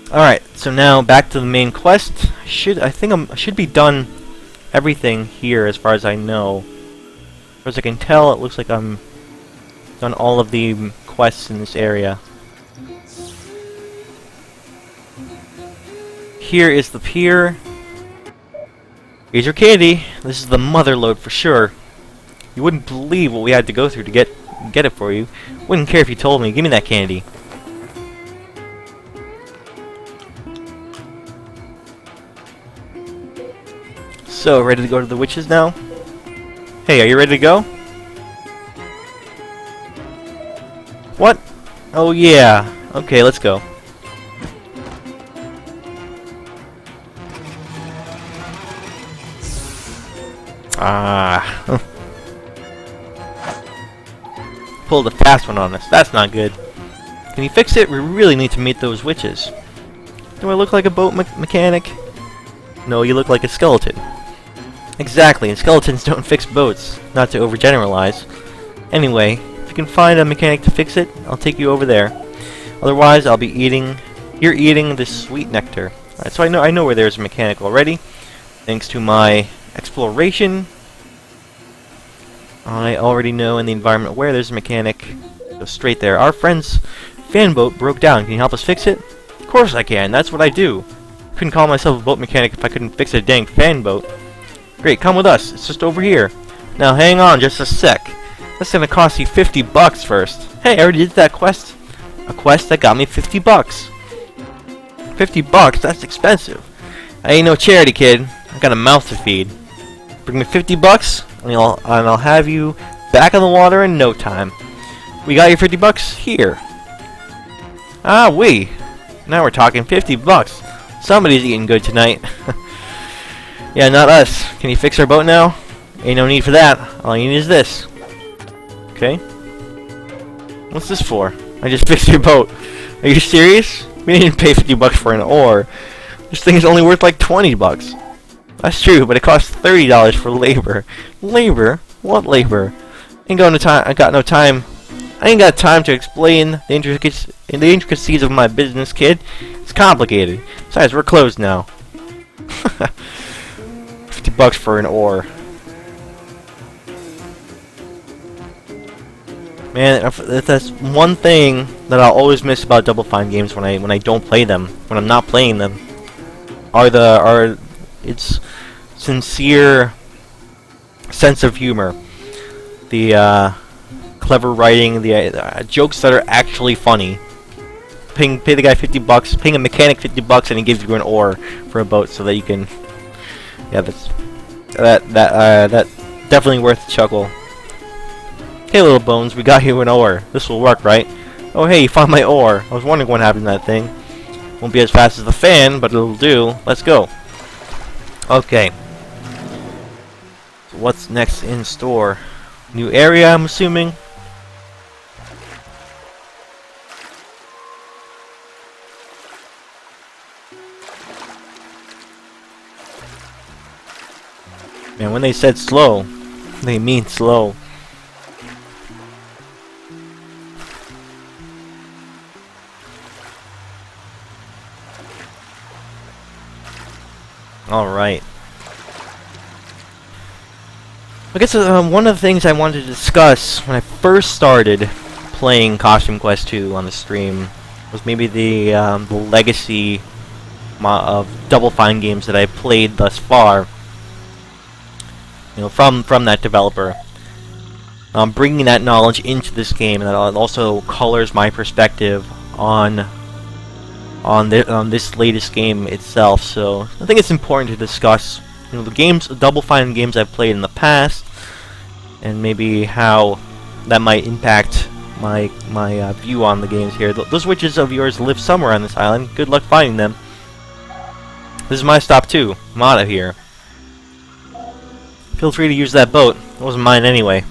Alright, so now back to the main quest. I think I should be done everything here as far as I know. As far as I can tell, it looks like I'm done all of the quests in this area. Here is the pier. Here's your candy. This is the mother lode for sure. You wouldn't believe what we had to go through to get it for you. Wouldn't care if you told me. Give me that candy. So, ready to go to the witches now? Hey, are you ready to go? What? Oh yeah. Okay, let's go. Ah. Pulled a fast one on us. That's not good. Can you fix it? We really need to meet those witches. Do I look like a boat mechanic? No, you look like a skeleton. Exactly, and skeletons don't fix boats. Not to overgeneralize. Anyway, if you can find a mechanic to fix it, I'll take you over there. Otherwise, I'll be eating this sweet nectar. Alright, so I know where there's a mechanic already. Thanks to my exploration, I already know in the environment where there's a mechanic. Go straight there. Our friend's fan boat broke down. Can you help us fix it? Of course I can. That's what I do. Couldn't call myself a boat mechanic if I couldn't fix a dang fan boat. Great, come with us. It's just over here. Now hang on just a sec. That's gonna cost you 50 bucks first. Hey, I already did that quest. A quest that got me 50 bucks. 50 bucks? That's expensive. I ain't no charity kid. I got a mouth to feed. Bring me 50 bucks, and I'll have you back on the water in no time. We got your 50 bucks? Here. Ah, we. Now we're talking 50 bucks. Somebody's eating good tonight. Yeah, not us. Can you fix our boat now? Ain't no need for that. All you need is this. Okay. What's this for? I just fixed your boat. Are you serious? We didn't pay 50 bucks for an oar. This thing is only worth like 20 bucks. That's true, but it costs $30 for labor. Labor? What labor? Ain't got no time. I got no time. I ain't got time to explain the intricacies of my business, kid. It's complicated. Besides, we're closed now. 50 bucks for an oar. Man, that's one thing that I'll always miss about Double Fine games when I don't play them, when I'm not playing them, are its sincere sense of humor. The clever writing, the jokes that are actually funny. Pay the guy $50, paying a mechanic $50, and he gives you an ore for a boat so that you can. Yeah, that definitely worth a chuckle. Hey, little bones, we got you an ore. This will work, right? Oh, hey, you found my ore. I was wondering what happened to that thing. Won't be as fast as the fan, but it'll do. Let's go. Okay. So what's next in store? New area, I'm assuming. Man, when they said slow, they mean slow. Alright. I guess one of the things I wanted to discuss when I first started playing Costume Quest 2 on the stream was maybe the legacy of Double Fine games that I played thus far. You know, from that developer. Bringing that knowledge into this game, and that also colors my perspective on this latest game itself. So I think it's important to discuss, you know, the Double Fine games I've played in the past, and maybe how that might impact my view on the games here. Those witches of yours live somewhere on this island. Good luck finding them. This is my stop too. I'm out of here. Feel free to use that boat. It wasn't mine anyway.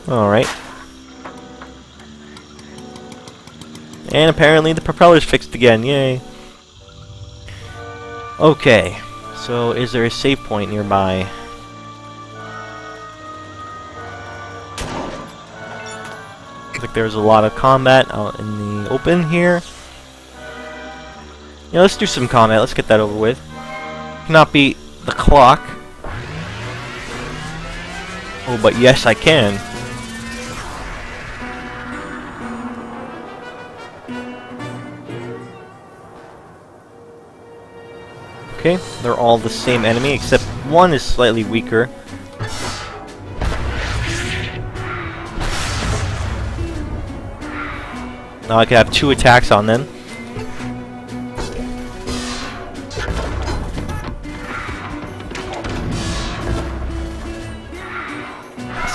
Alright. And apparently the propeller's fixed again. Yay. Okay. So, is there a save point nearby? Looks like there's a lot of combat out in the open here. Yeah, let's do some combat. Let's get that over with. Cannot beat the clock. Oh, but yes, I can. Okay, they're all the same enemy, except one is slightly weaker. Now I can have 2 attacks on them.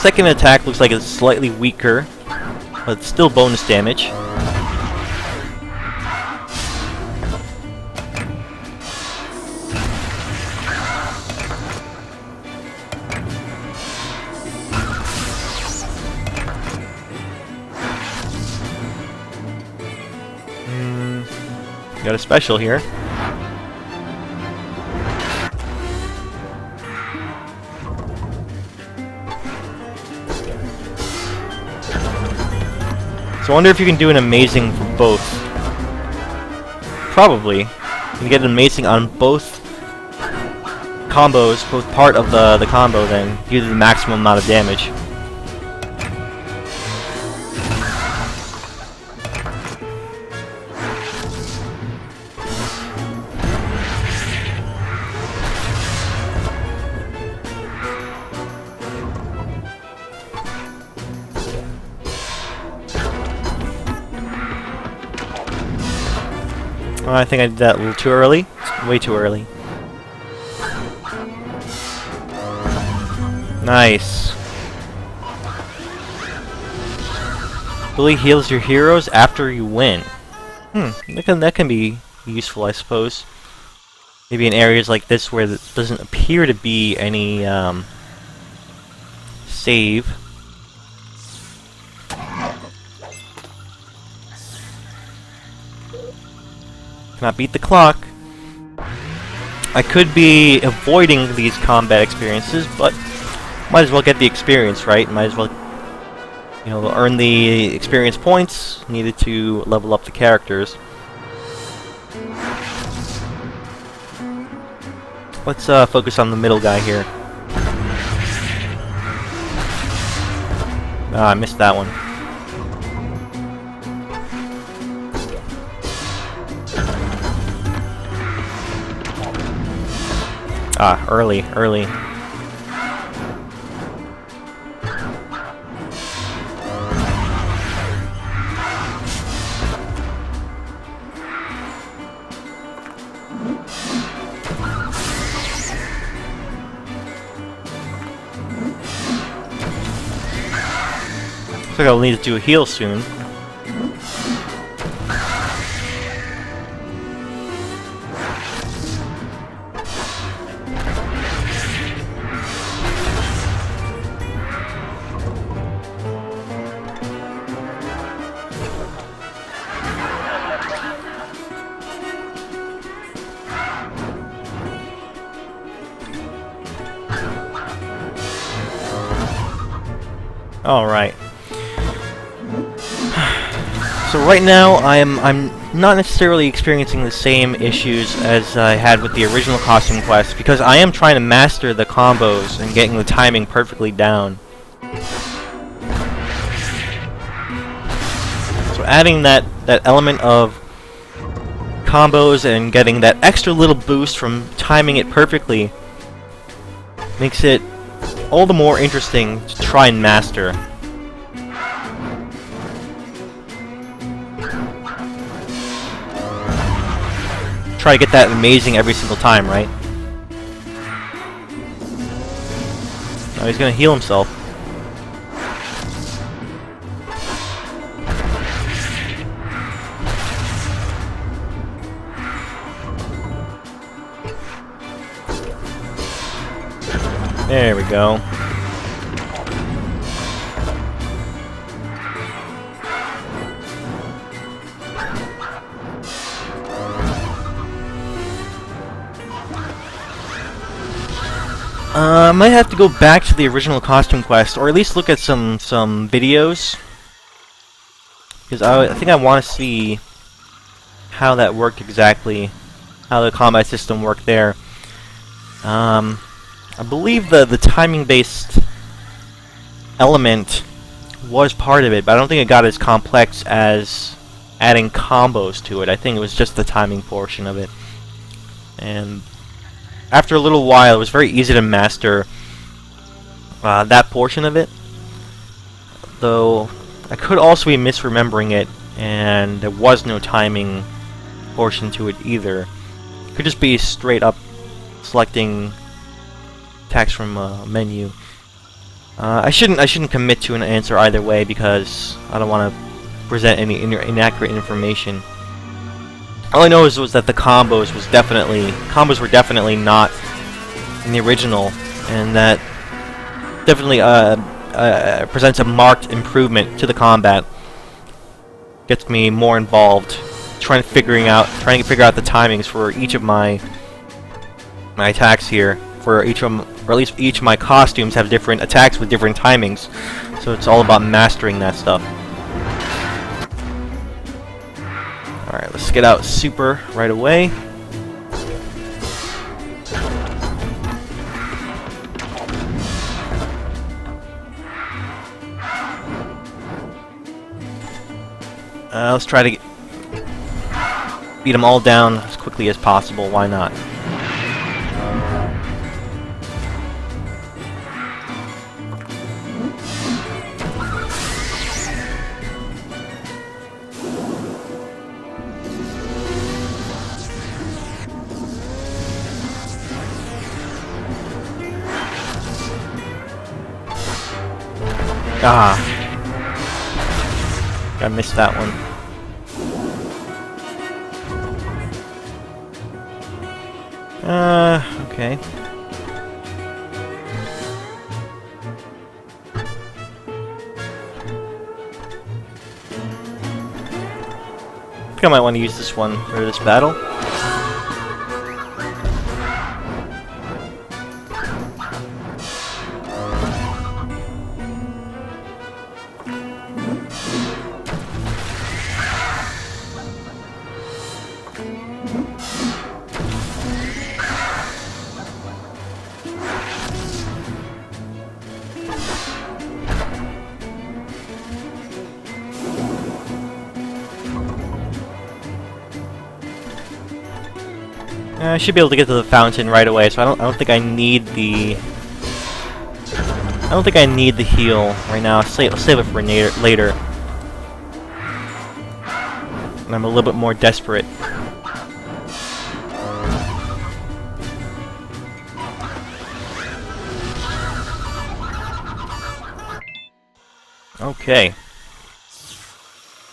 Second attack looks like it's slightly weaker, but it's still bonus damage. Got a special here. So I wonder if you can do an amazing for both. Probably. You can get an amazing on both combos, both part of the combo, then give you the maximum amount of damage. I think I did that a little too early. Way too early. Nice. Really heals your heroes after you win. That can be useful, I suppose. Maybe in areas like this where there doesn't appear to be any save. Cannot beat the clock. I could be avoiding these combat experiences, but might as well get the experience, right? Might as well, you know, earn the experience points needed to level up the characters. Let's focus on the middle guy here. Ah, I missed that one. Ah, early. Looks like I'll need to do a heal soon. Alright. So right now I'm not necessarily experiencing the same issues as I had with the original costume quest, because I am trying to master the combos and getting the timing perfectly down. So adding that element of combos and getting that extra little boost from timing it perfectly makes it all the more interesting to try and master. Try to get that amazing every single time, right? Now he's gonna heal himself. There we go. I might have to go back to the original costume quest, or at least look at some videos, because I think I want to see how that worked exactly, how the combat system worked there. I believe the timing-based element was part of it, but I don't think it got as complex as adding combos to it. I think it was just the timing portion of it. And after a little while, it was very easy to master that portion of it. Though, I could also be misremembering it, and there was no timing portion to it either. It could just be straight up selecting attacks from a menu. I shouldn't commit to an answer either way, because I don't want to present any inaccurate information. All I know was that the combos were definitely not in the original, and that definitely presents a marked improvement to the combat. Gets me more involved, trying to figure out the timings for each of my attacks here. For each of them, or at least each of my costumes have different attacks with different timings, so it's all about mastering that stuff. Alright, let's get out super right away. Let's try to beat them all down as quickly as possible, why not? Ah. I missed that one. Okay. I think I might want to use this one for this battle. I should be able to get to the fountain right away, so I don't think I need the heal right now. I'll save it for later. And I'm a little bit more desperate. Okay.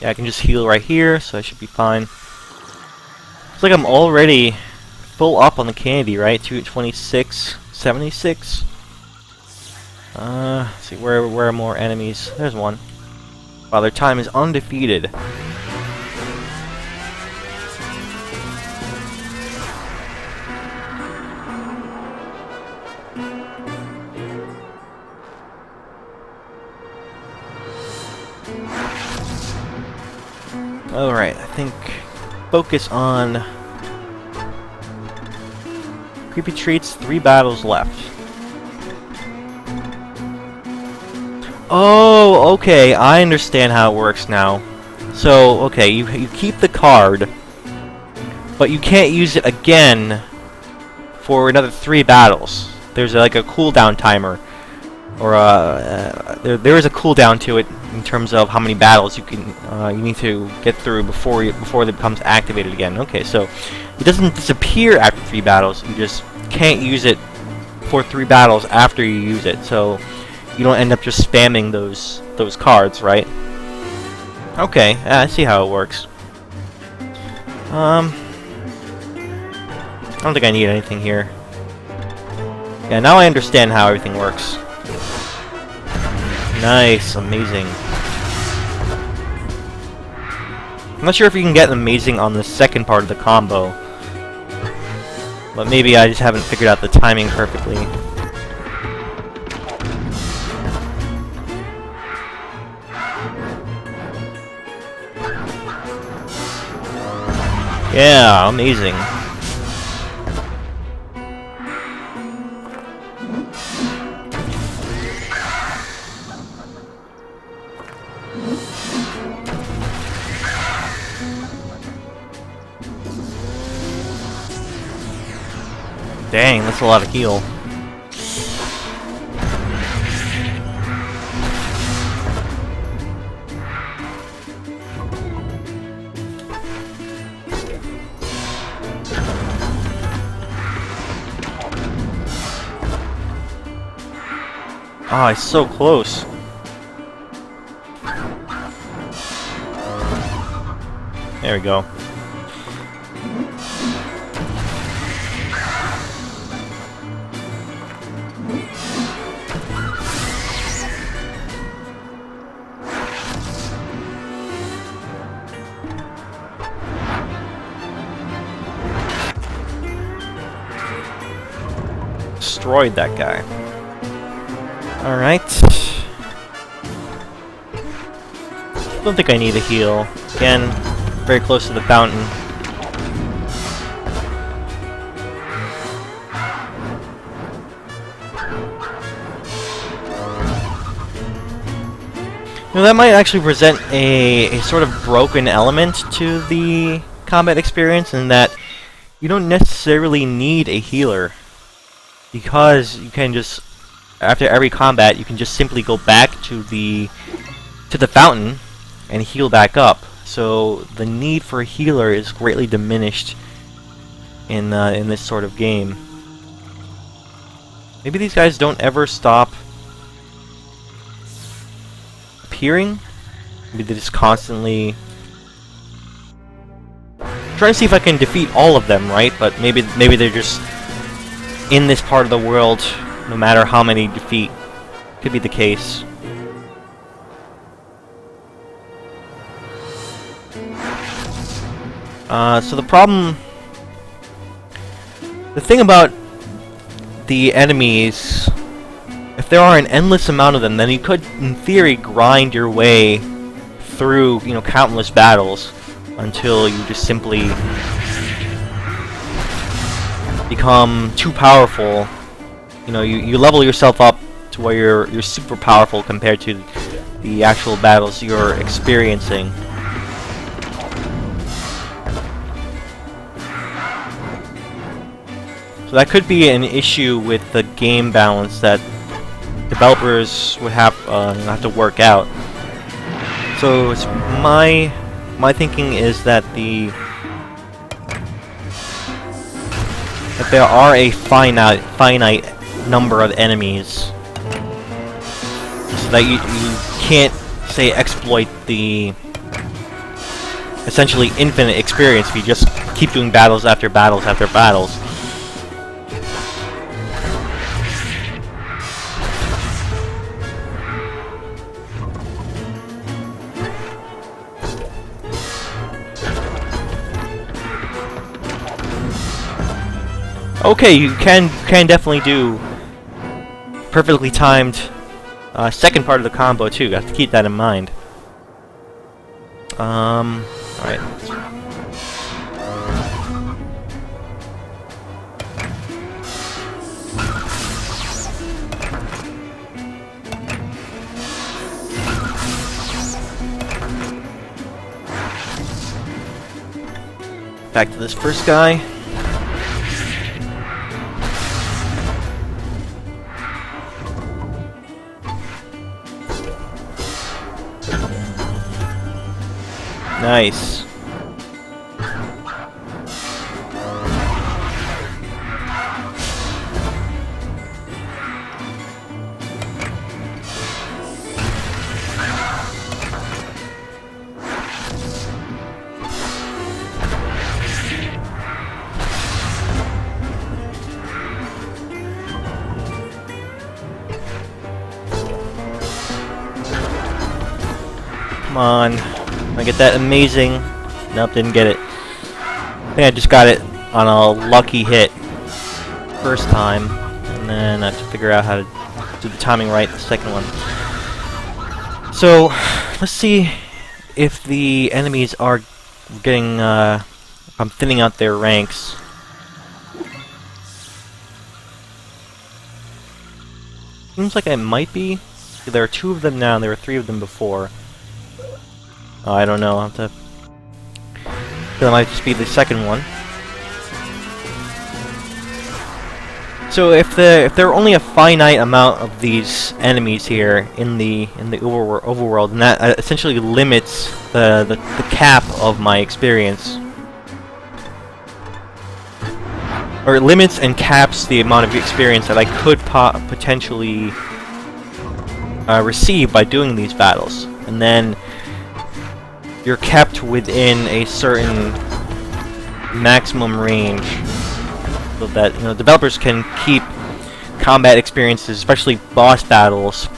Yeah, I can just heal right here, so I should be fine. Looks like I'm already full up on the candy, right? 226, 76. Let's see, where are more enemies? There's one. Wow, their time is undefeated. Alright, I think focus on creepy treats, 3 battles left. Oh, okay, I understand how it works now. So, okay, you keep the card, but you can't use it again for another 3 battles. There's like a cooldown timer, or there is a cooldown to it in terms of how many battles you need to get through before it becomes activated again. Okay, so it doesn't disappear after 3 battles. You just can't use it for 3 battles after you use it. So you don't end up just spamming those cards, right? Okay, I see how it works. I don't think I need anything here. Yeah, now I understand how everything works. Nice, amazing. I'm not sure if you can get amazing on the second part of the combo, but maybe I just haven't figured out the timing perfectly. Yeah, amazing. Dang, that's a lot of heal. Ah, it's so close. There we go. Destroyed that guy. Alright. Don't think I need a heal. Again, very close to the fountain. You know, that might actually present a sort of broken element to the combat experience, in that you don't necessarily need a healer, because you can just, after every combat, you can just simply go back to the fountain and heal back up. So the need for a healer is greatly diminished in this sort of game. Maybe these guys don't ever stop appearing. Maybe they just constantly. I'm trying to see if I can defeat all of them, right? But maybe they're just in this part of the world, no matter how many defeat. Could be the case. So the thing about the enemies, if there are an endless amount of them, then you could, in theory, grind your way through, countless battles until you just simply become too powerful. You level yourself up to where you're super powerful compared to the actual battles you're experiencing. So that could be an issue with the game balance that developers would have to work out. So it's my thinking is that there are a finite number of enemies, so that you can't, say, exploit the essentially infinite experience if you just keep doing battles after battles after battles. Okay, you can definitely do perfectly timed second part of the combo too. You have to keep that in mind. Alright. Back to this first guy. Nice. Come on. I get that amazing. Nope, didn't get it. I think I just got it on a lucky hit first time, and then I have to figure out how to do the timing right the second one. So, let's see if the enemies are getting, I'm thinning out their ranks. Seems like I might be. There are 2 of them now, and there were 3 of them before. Oh, I don't know, I'll have to... That might just be the second one. So if there are only a finite amount of these enemies here in the overworld, then that essentially limits the cap of my experience, or it limits and caps the amount of experience that I could potentially receive by doing these battles, and then you're kept within a certain maximum range, so that developers can keep combat experiences, especially boss battles,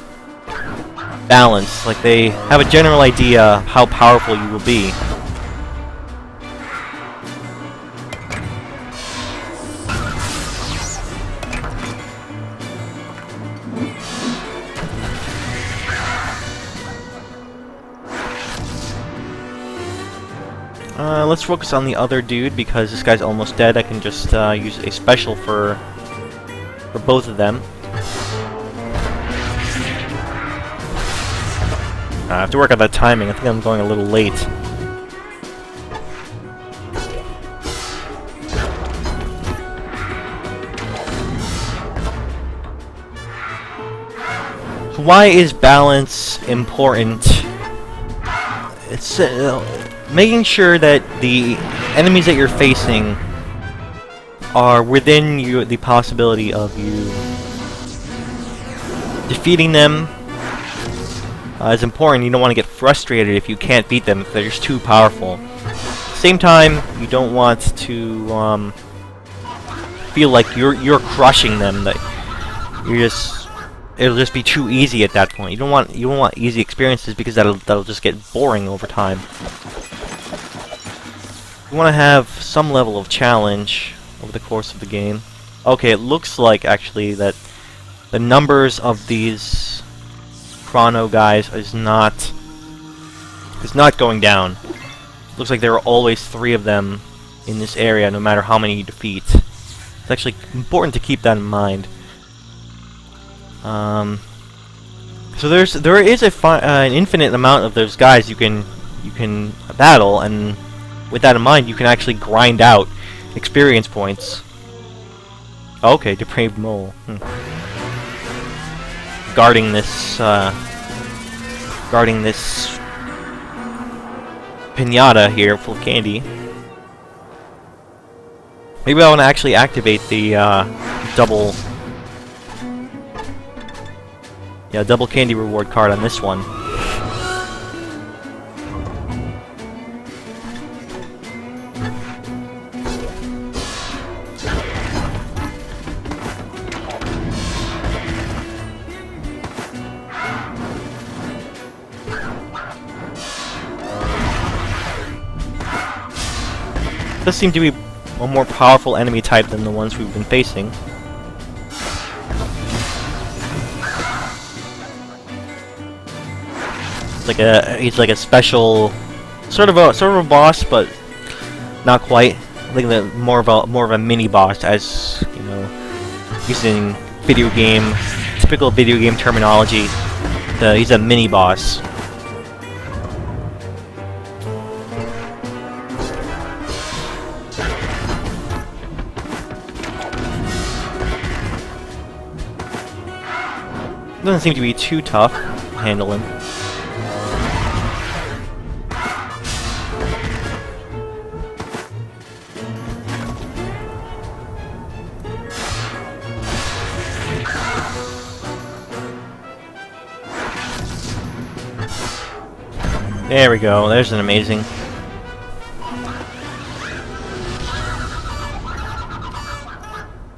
balanced. Like, they have a general idea of how powerful you will be. Let's focus on the other dude, because this guy's almost dead. I can just use a special for both of them. I have to work on that timing. I think I'm going a little late. So why is balance important? It's making sure that the enemies that you're facing are within the possibility of you defeating them is important. You don't want to get frustrated if you can't beat them, if they're just too powerful. At the same time, you don't want to feel like you're crushing them, that it'll just be too easy at that point. You don't want easy experiences, because that'll just get boring over time. You want to have some level of challenge over the course of the game. Okay, it looks like actually that the numbers of these chrono guys is not going down. It looks like there are always 3 of them in this area, no matter how many you defeat. It's actually important to keep that in mind. So there is an infinite amount of those guys you can battle, and with that in mind, you can actually grind out experience points. Okay, depraved mole. Guarding this pinata here full of candy. Maybe I want to actually activate the double candy reward card on this one. Does seem to be a more powerful enemy type than the ones we've been facing. He's like a special sort of a boss, but not quite. I think that more of a mini boss, as you know, using typical video game terminology. He's a mini boss. Doesn't seem to be too tough to handle him. There we go, there's an amazing.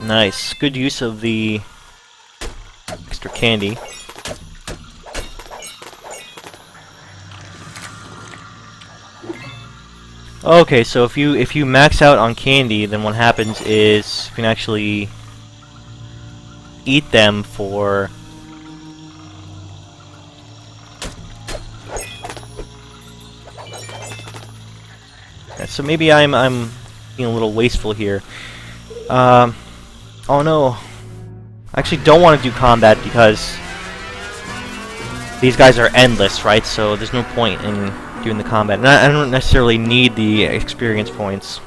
Nice, good use of the extra candy. Okay, so if you max out on candy, then what happens is you can actually eat them for so maybe I'm being a little wasteful here. Oh no. I actually don't want to do combat because these guys are endless, right? So there's no point in doing the combat. And I don't necessarily need the experience points.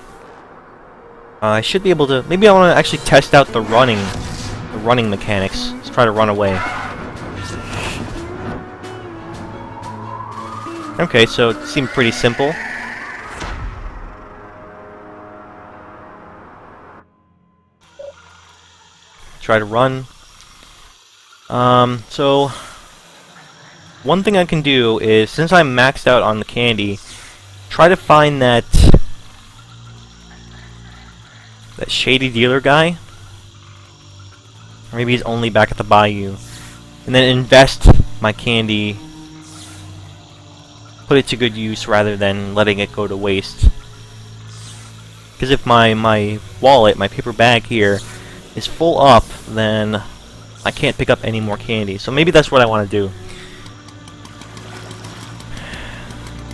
I should be able to... Maybe I want to actually test out the running mechanics. Let's try to run away. Okay, so it seemed pretty simple. Try to run. So one thing I can do is, since I'm maxed out on the candy, try to find that shady dealer guy. Or maybe he's only back at the bayou. And then invest my candy, put it to good use rather than letting it go to waste. Because if my wallet, my paper bag here, is full up, then I can't pick up any more candy. So maybe that's what I want to do.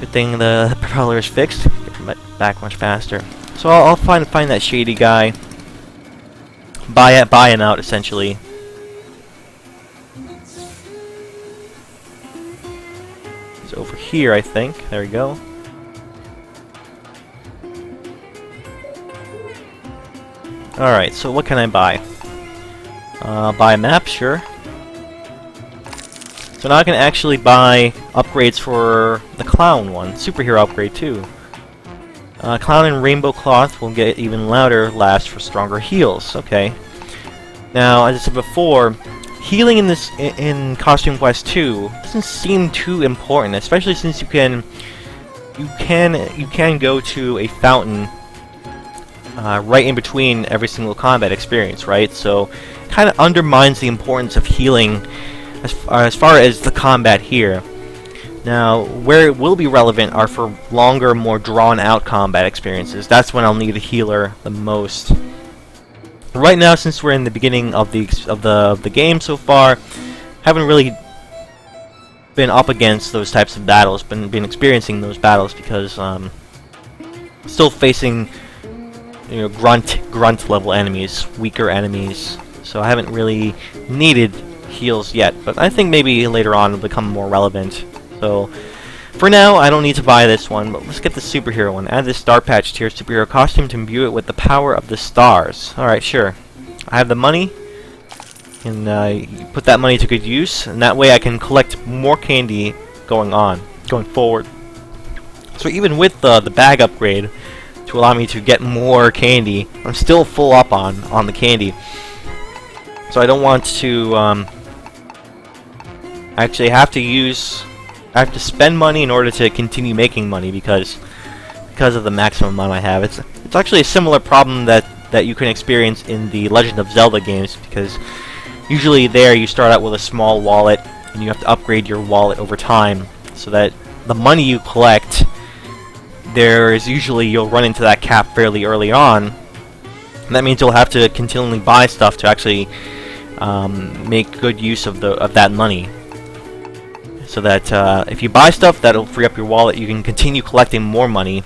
Good thing the propeller is fixed. Get back much faster. So I'll find that shady guy. Buy him out, essentially. He's over here, I think. There we go. Alright, so what can I buy? Buy a map, sure. So now I can actually buy upgrades for the clown one. Superhero upgrade, too. Clown and rainbow cloth will get even louder laughs for stronger heals. Okay. Now, as I said before, healing in in Costume Quest 2 doesn't seem too important, especially since you can go to a fountain right in between every single combat experience, right? So, kind of undermines the importance of healing as far as the combat here. Now, where it will be relevant are for longer, more drawn-out combat experiences. That's when I'll need a healer the most. Right now, since we're in the beginning of the game so far, haven't really been up against those types of battles, been experiencing those battles because still facing, you know, grunt level enemies, weaker enemies. So I haven't really needed heals yet, but I think maybe later on it'll become more relevant. So for now, I don't need to buy this one, but let's get the superhero one. Add this star patch to your superhero costume to imbue it with the power of the stars. Alright, sure. I have the money, and put that money to good use, and that way I can collect more candy going forward. So even with the bag upgrade to allow me to get more candy, I'm still full up on the candy. So I don't want to actually have to spend money in order to continue making money because of the maximum amount I have. It's actually a similar problem that you can experience in the Legend of Zelda games, because usually there you start out with a small wallet and you have to upgrade your wallet over time so that the money you collect there's usually you'll run into that cap fairly early on. And that means you'll have to continually buy stuff to actually make good use of that money. So that if you buy stuff, that'll free up your wallet. You can continue collecting more money.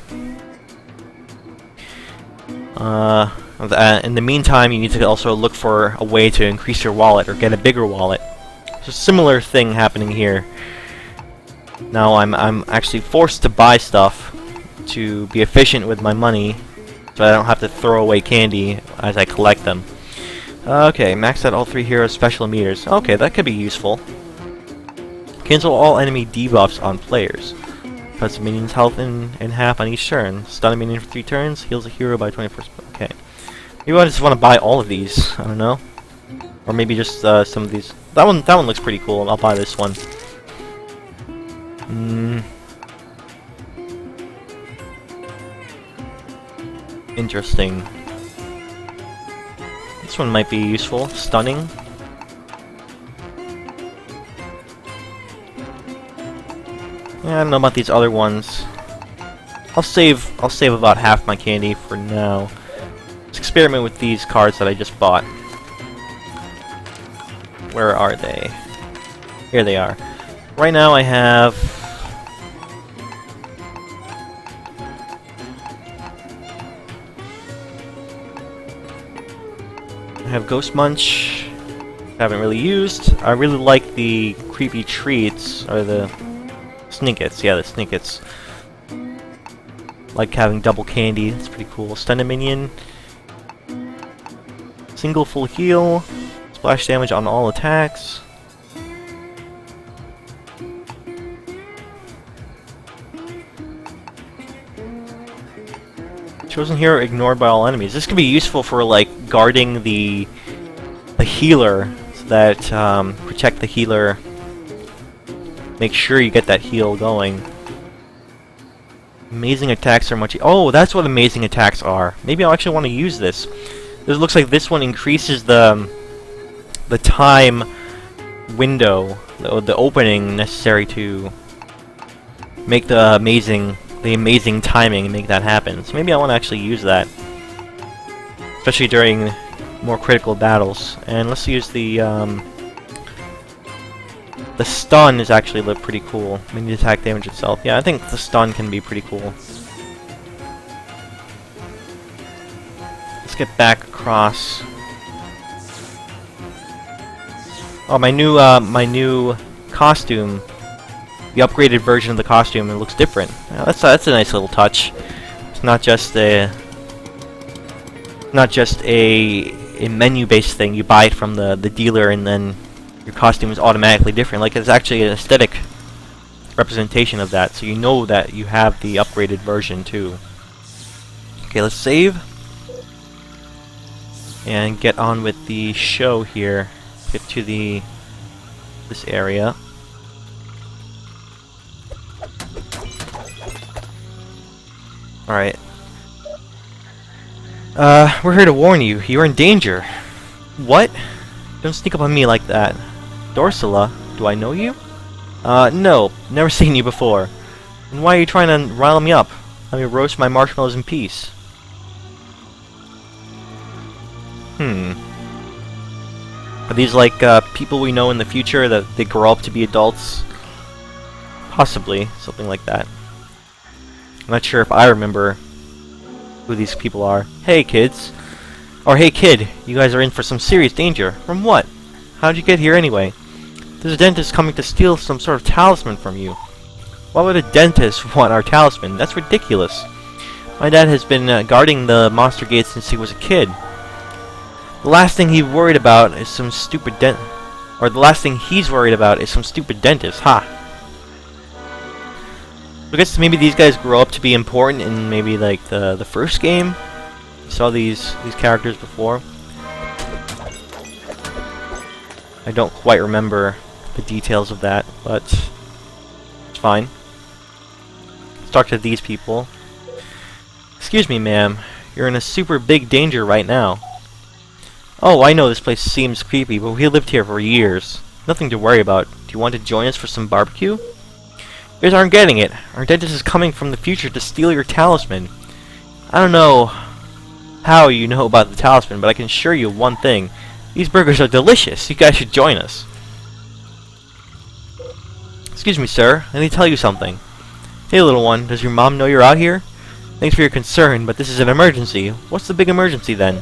In the meantime, you need to also look for a way to increase your wallet or get a bigger wallet. There's a similar thing happening here. Now I'm actually forced to buy stuff to be efficient with my money, so I don't have to throw away candy as I collect them. Okay, max out all 3 heroes' special meters. Okay, that could be useful. Cancel all enemy debuffs on players. Cuts a minion's health in half on each turn. Stun a minion for 3 turns. Heals a hero by 24%. Okay. Maybe I just want to buy all of these. I don't know. Or maybe just some of these. That one looks pretty cool. I'll buy this one. Interesting. This one might be useful. Stunning. Yeah, I don't know about these other ones. I'll save about half my candy for now. Let's experiment with these cards that I just bought. Where are they? Here they are. Right now I have Ghost Munch. Haven't really used. I really like the creepy treats, or the Snickets. Yeah, the Snickets. Like having double candy. It's pretty cool. Stun a minion. Single full heal. Splash damage on all attacks. Chosen hero ignored by all enemies. This could be useful for like guarding the healer, so that protect the healer. Make sure you get that heal going. Amazing attacks are much. Oh, that's what amazing attacks are. Maybe I'll actually want to use this. This looks like this one increases the time window, the opening necessary to make the amazing timing and make that happen. So maybe I want to actually use that, especially during more critical battles. And let's use the stun is actually look pretty cool. I mean, the attack damage itself. Yeah, I think the stun can be pretty cool. Let's get back across. Oh, my new costume. The upgraded version of the costume, it looks different. That's a nice little touch. It's not just a menu-based thing. You buy it from the dealer, and then your costume is automatically different. Like, it's actually an aesthetic representation of that, so you know that you have the upgraded version too. Okay, let's save and get on with the show here. Get to this area. Alright. We're here to warn you. You're in danger. What? Don't sneak up on me like that. Dorsala, do I know you? No. Never seen you before. And why are you trying to rile me up? Let me roast my marshmallows in peace. Are these like, people we know in the future that they grow up to be adults? Possibly. Something like that. I'm not sure if I remember who these people are. Hey, kids. Or, hey, kid. You guys are in for some serious danger. From what? How'd you get here anyway? There's a dentist coming to steal some sort of talisman from you. Why would a dentist want our talisman? That's ridiculous. My dad has been guarding the monster gate since he was a kid. The last thing he's worried about is some stupid the last thing he's worried about is some stupid dentist. Ha! I guess maybe these guys grow up to be important in maybe like the first game. You saw these characters before. I don't quite remember the details of that, but it's fine. Let's talk to these people. Excuse me, ma'am. You're in a super big danger right now. Oh, I know this place seems creepy, but we lived here for years. Nothing to worry about. Do you want to join us for some barbecue? You guys aren't getting it. Our dentist is coming from the future to steal your talisman. I don't know how you know about the talisman, but I can assure you one thing. These burgers are delicious. You guys should join us. Excuse me, sir. I need to tell you something. Hey, little one. Does your mom know you're out here? Thanks for your concern, but this is an emergency. What's the big emergency, then?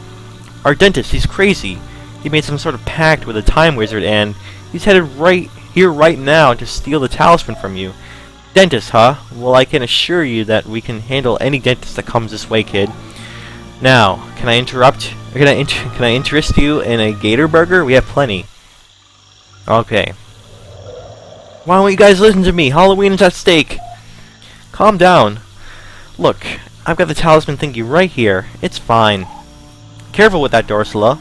Our dentist, he's crazy. He made some sort of pact with a time wizard, and he's headed right here right now to steal the talisman from you. Dentist, huh? Well, I can assure you that we can handle any dentist that comes this way, kid. Now, can I interrupt? Can I interest you in a gator burger? We have plenty. Okay. Why don't you guys listen to me? Halloween is at stake. Calm down. Look, I've got the talisman thingy right here. It's fine. Careful with that, Dorsula.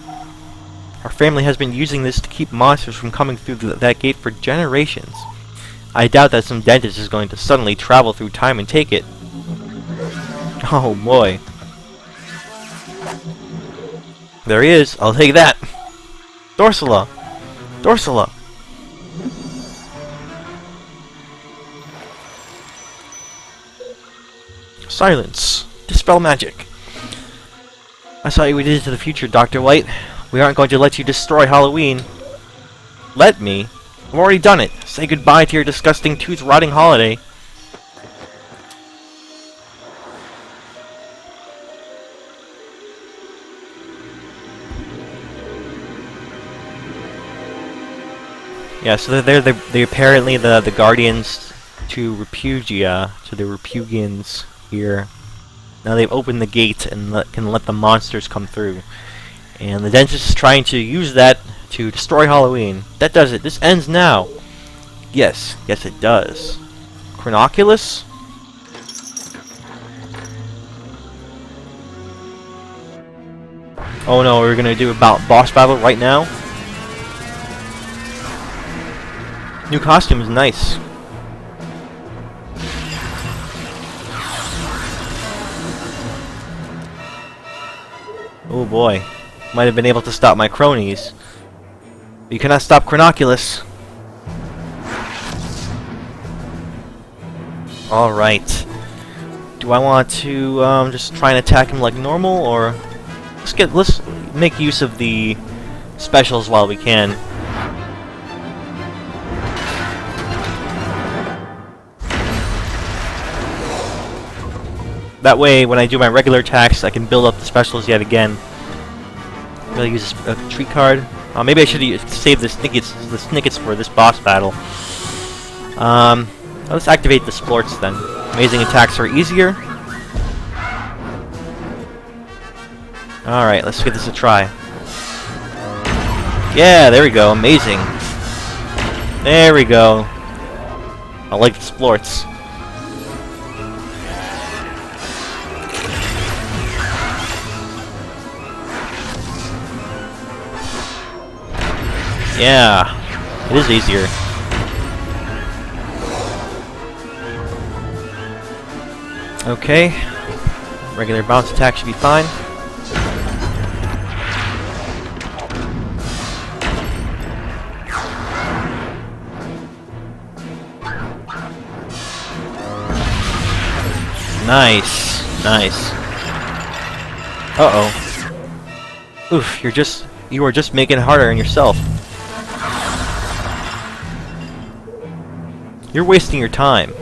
Our family has been using this to keep monsters from coming through that gate for generations. I doubt that some dentist is going to suddenly travel through time and take it. Oh boy. There he is. I'll take that. Dorsula! Dorsula! Silence. Dispel magic. I saw you did it to the future, Dr. White. We aren't going to let you destroy Halloween. Let me? I've already done it. Say goodbye to your disgusting tooth-rotting holiday. Yeah, so they're apparently the guardians to Repugia, to the Repugians here. Now they've opened the gate and can let the monsters come through. And the dentist is trying to use that to destroy Halloween. That does it. This ends now. Yes, yes it does. Chronoculus? Oh no, we're gonna do about boss battle right now. New costume is nice. Oh boy. Might have been able to stop my cronies. But you cannot stop Chronoculus. Alright. Do I want to just try and attack him like normal, or let's make use of the specials while we can. That way, when I do my regular attacks, I can build up the specials yet again. Really use a treat card. Maybe I should save the snickets for this boss battle. Let's activate the splorts then. Amazing attacks are easier. Alright, let's give this a try. Yeah, there we go. Amazing. There we go. I like the splorts. Yeah, it is easier. Okay, regular bounce attack should be fine. Nice, nice. Uh-oh. Oof, you are just making it harder on yourself. You're wasting your time.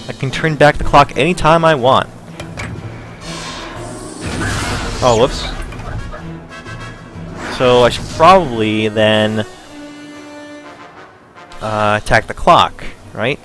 I can turn back the clock anytime I want. Oh, whoops. So I should probably then attack the clock, right?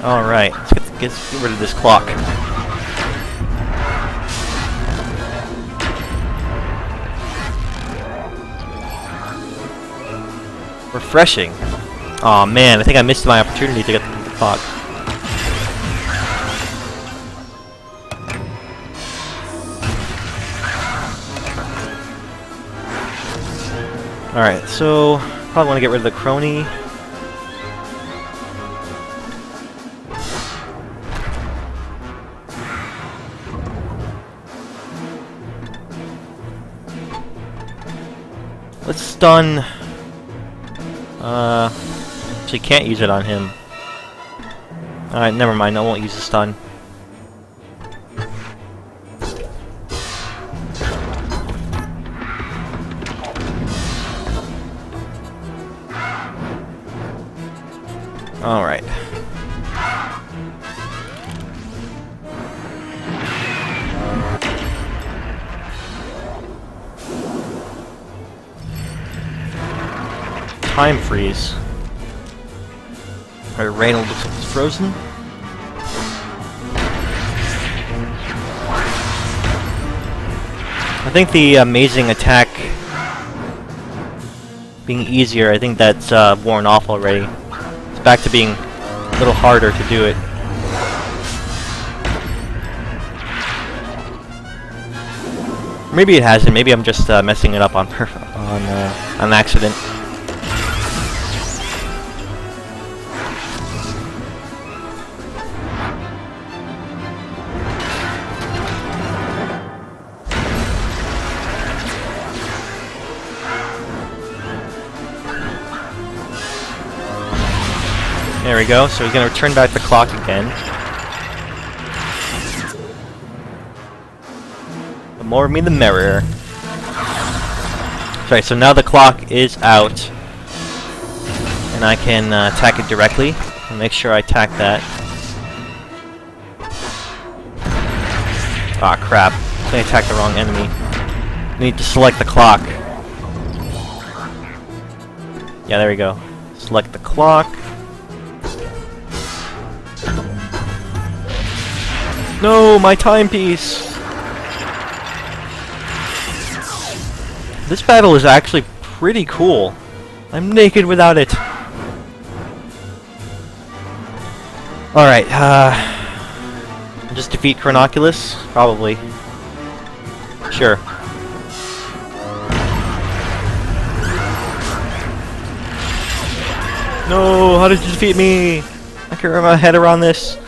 Alright, let's get rid of this clock. Refreshing. Aw, man, I think I missed my opportunity to get the clock. Alright, so probably want to get rid of the crony. Let's stun. Actually can't use it on him. Alright, never mind, I won't use the stun. Alright. Time freeze. Alright, Reynold looks like he's frozen. I think the amazing attack being easier, I think that's worn off already. It's back to being a little harder to do it. Maybe it hasn't. Maybe I'm just messing it up on accident. There we go, so he's gonna return back the clock again. The more of me, the merrier. Sorry, so now the clock is out. And I can attack it directly. I'll make sure I attack that. Ah, crap. I attacked the wrong enemy. I need to select the clock. Yeah, there we go. Select the clock. No, my timepiece! This battle is actually pretty cool. I'm naked without it. Alright, just defeat Chronoculus? Probably. Sure. No, how did you defeat me? I can't wrap my head around this.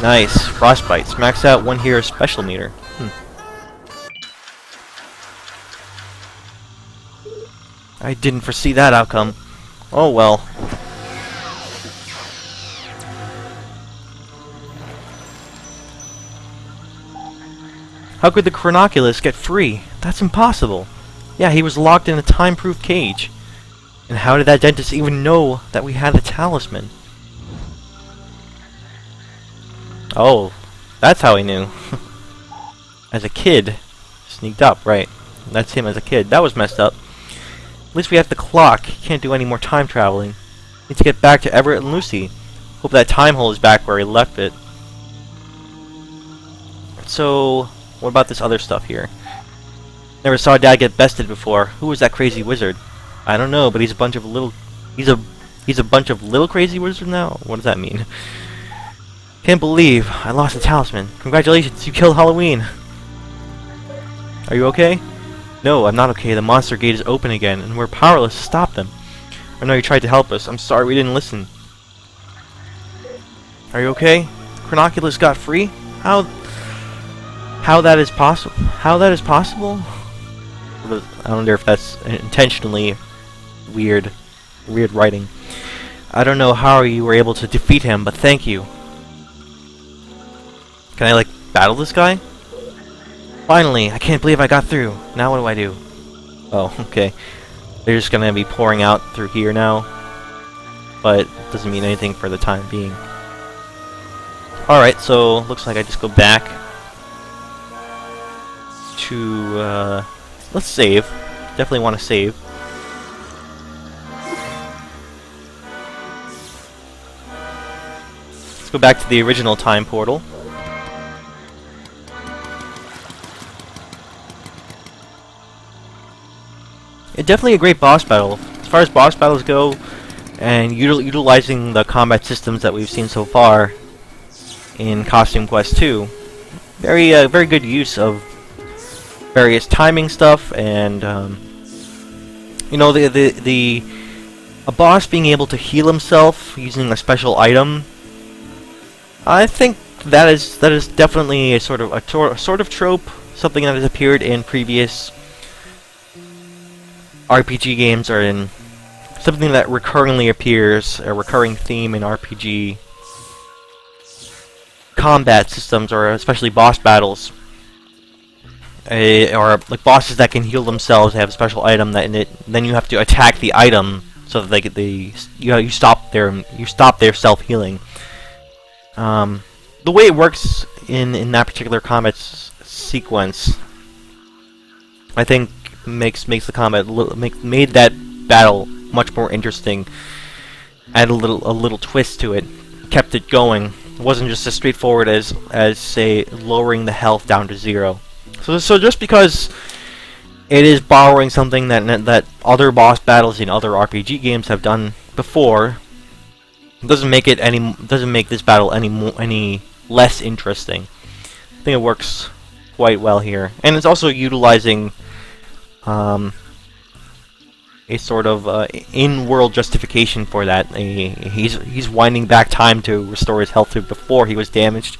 Nice. Frostbites. Max out one hero special meter. I didn't foresee that outcome. Oh well. How could the Chronoculus get free? That's impossible. Yeah, he was locked in a time-proof cage. And how did that dentist even know that we had the talisman? Oh, that's how he knew. As a kid. Sneaked up, right. That's him as a kid. That was messed up. At least we have the clock. Can't do any more time traveling. Need to get back to Everett and Lucy. Hope that time hole is back where he left it. So, what about this other stuff here? Never saw Dad get bested before. Who was that crazy wizard? I don't know, but he's a bunch of little... He's a bunch of little crazy wizards now? What does that mean? Can't believe I lost the talisman. Congratulations, you killed Halloween. Are you okay? No, I'm not okay. The monster gate is open again, and we're powerless to stop them. I know you tried to help us. I'm sorry we didn't listen. Are you okay? Chronoculus got free? How that is possible? How that is possible? I wonder if that's intentionally weird writing. I don't know how you were able to defeat him, but thank you. Can I, like, battle this guy? Finally! I can't believe I got through. Now what do I do? Oh, okay. They're just gonna be pouring out through here now. But it doesn't mean anything for the time being. Alright, so looks like I just go back to, let's save. Definitely want to save. Let's go back to the original time portal. It's definitely a great boss battle. As far as boss battles go, and utilizing the combat systems that we've seen so far in Costume Quest 2, very good use of various timing stuff, and you know, a boss being able to heal himself using a special item. I think that is definitely a sort of trope, something that has appeared in previous RPG games, or in something that recurringly appears, a recurring theme in RPG combat systems, or especially boss battles, or like bosses that can heal themselves. They have a special item that then you have to attack the item so that you stop their self healing. The way it works in that particular combat sequence, I think makes the combat made that battle much more interesting. Add a little twist to it, kept it going. It wasn't just as straightforward as say lowering the health down to 0. So just because it is borrowing something that other boss battles in other RPG games have done before, doesn't make this battle any less interesting. I think it works quite well here, and it's also utilizing a sort of in-world justification for that. He's winding back time to restore his health to before he was damaged.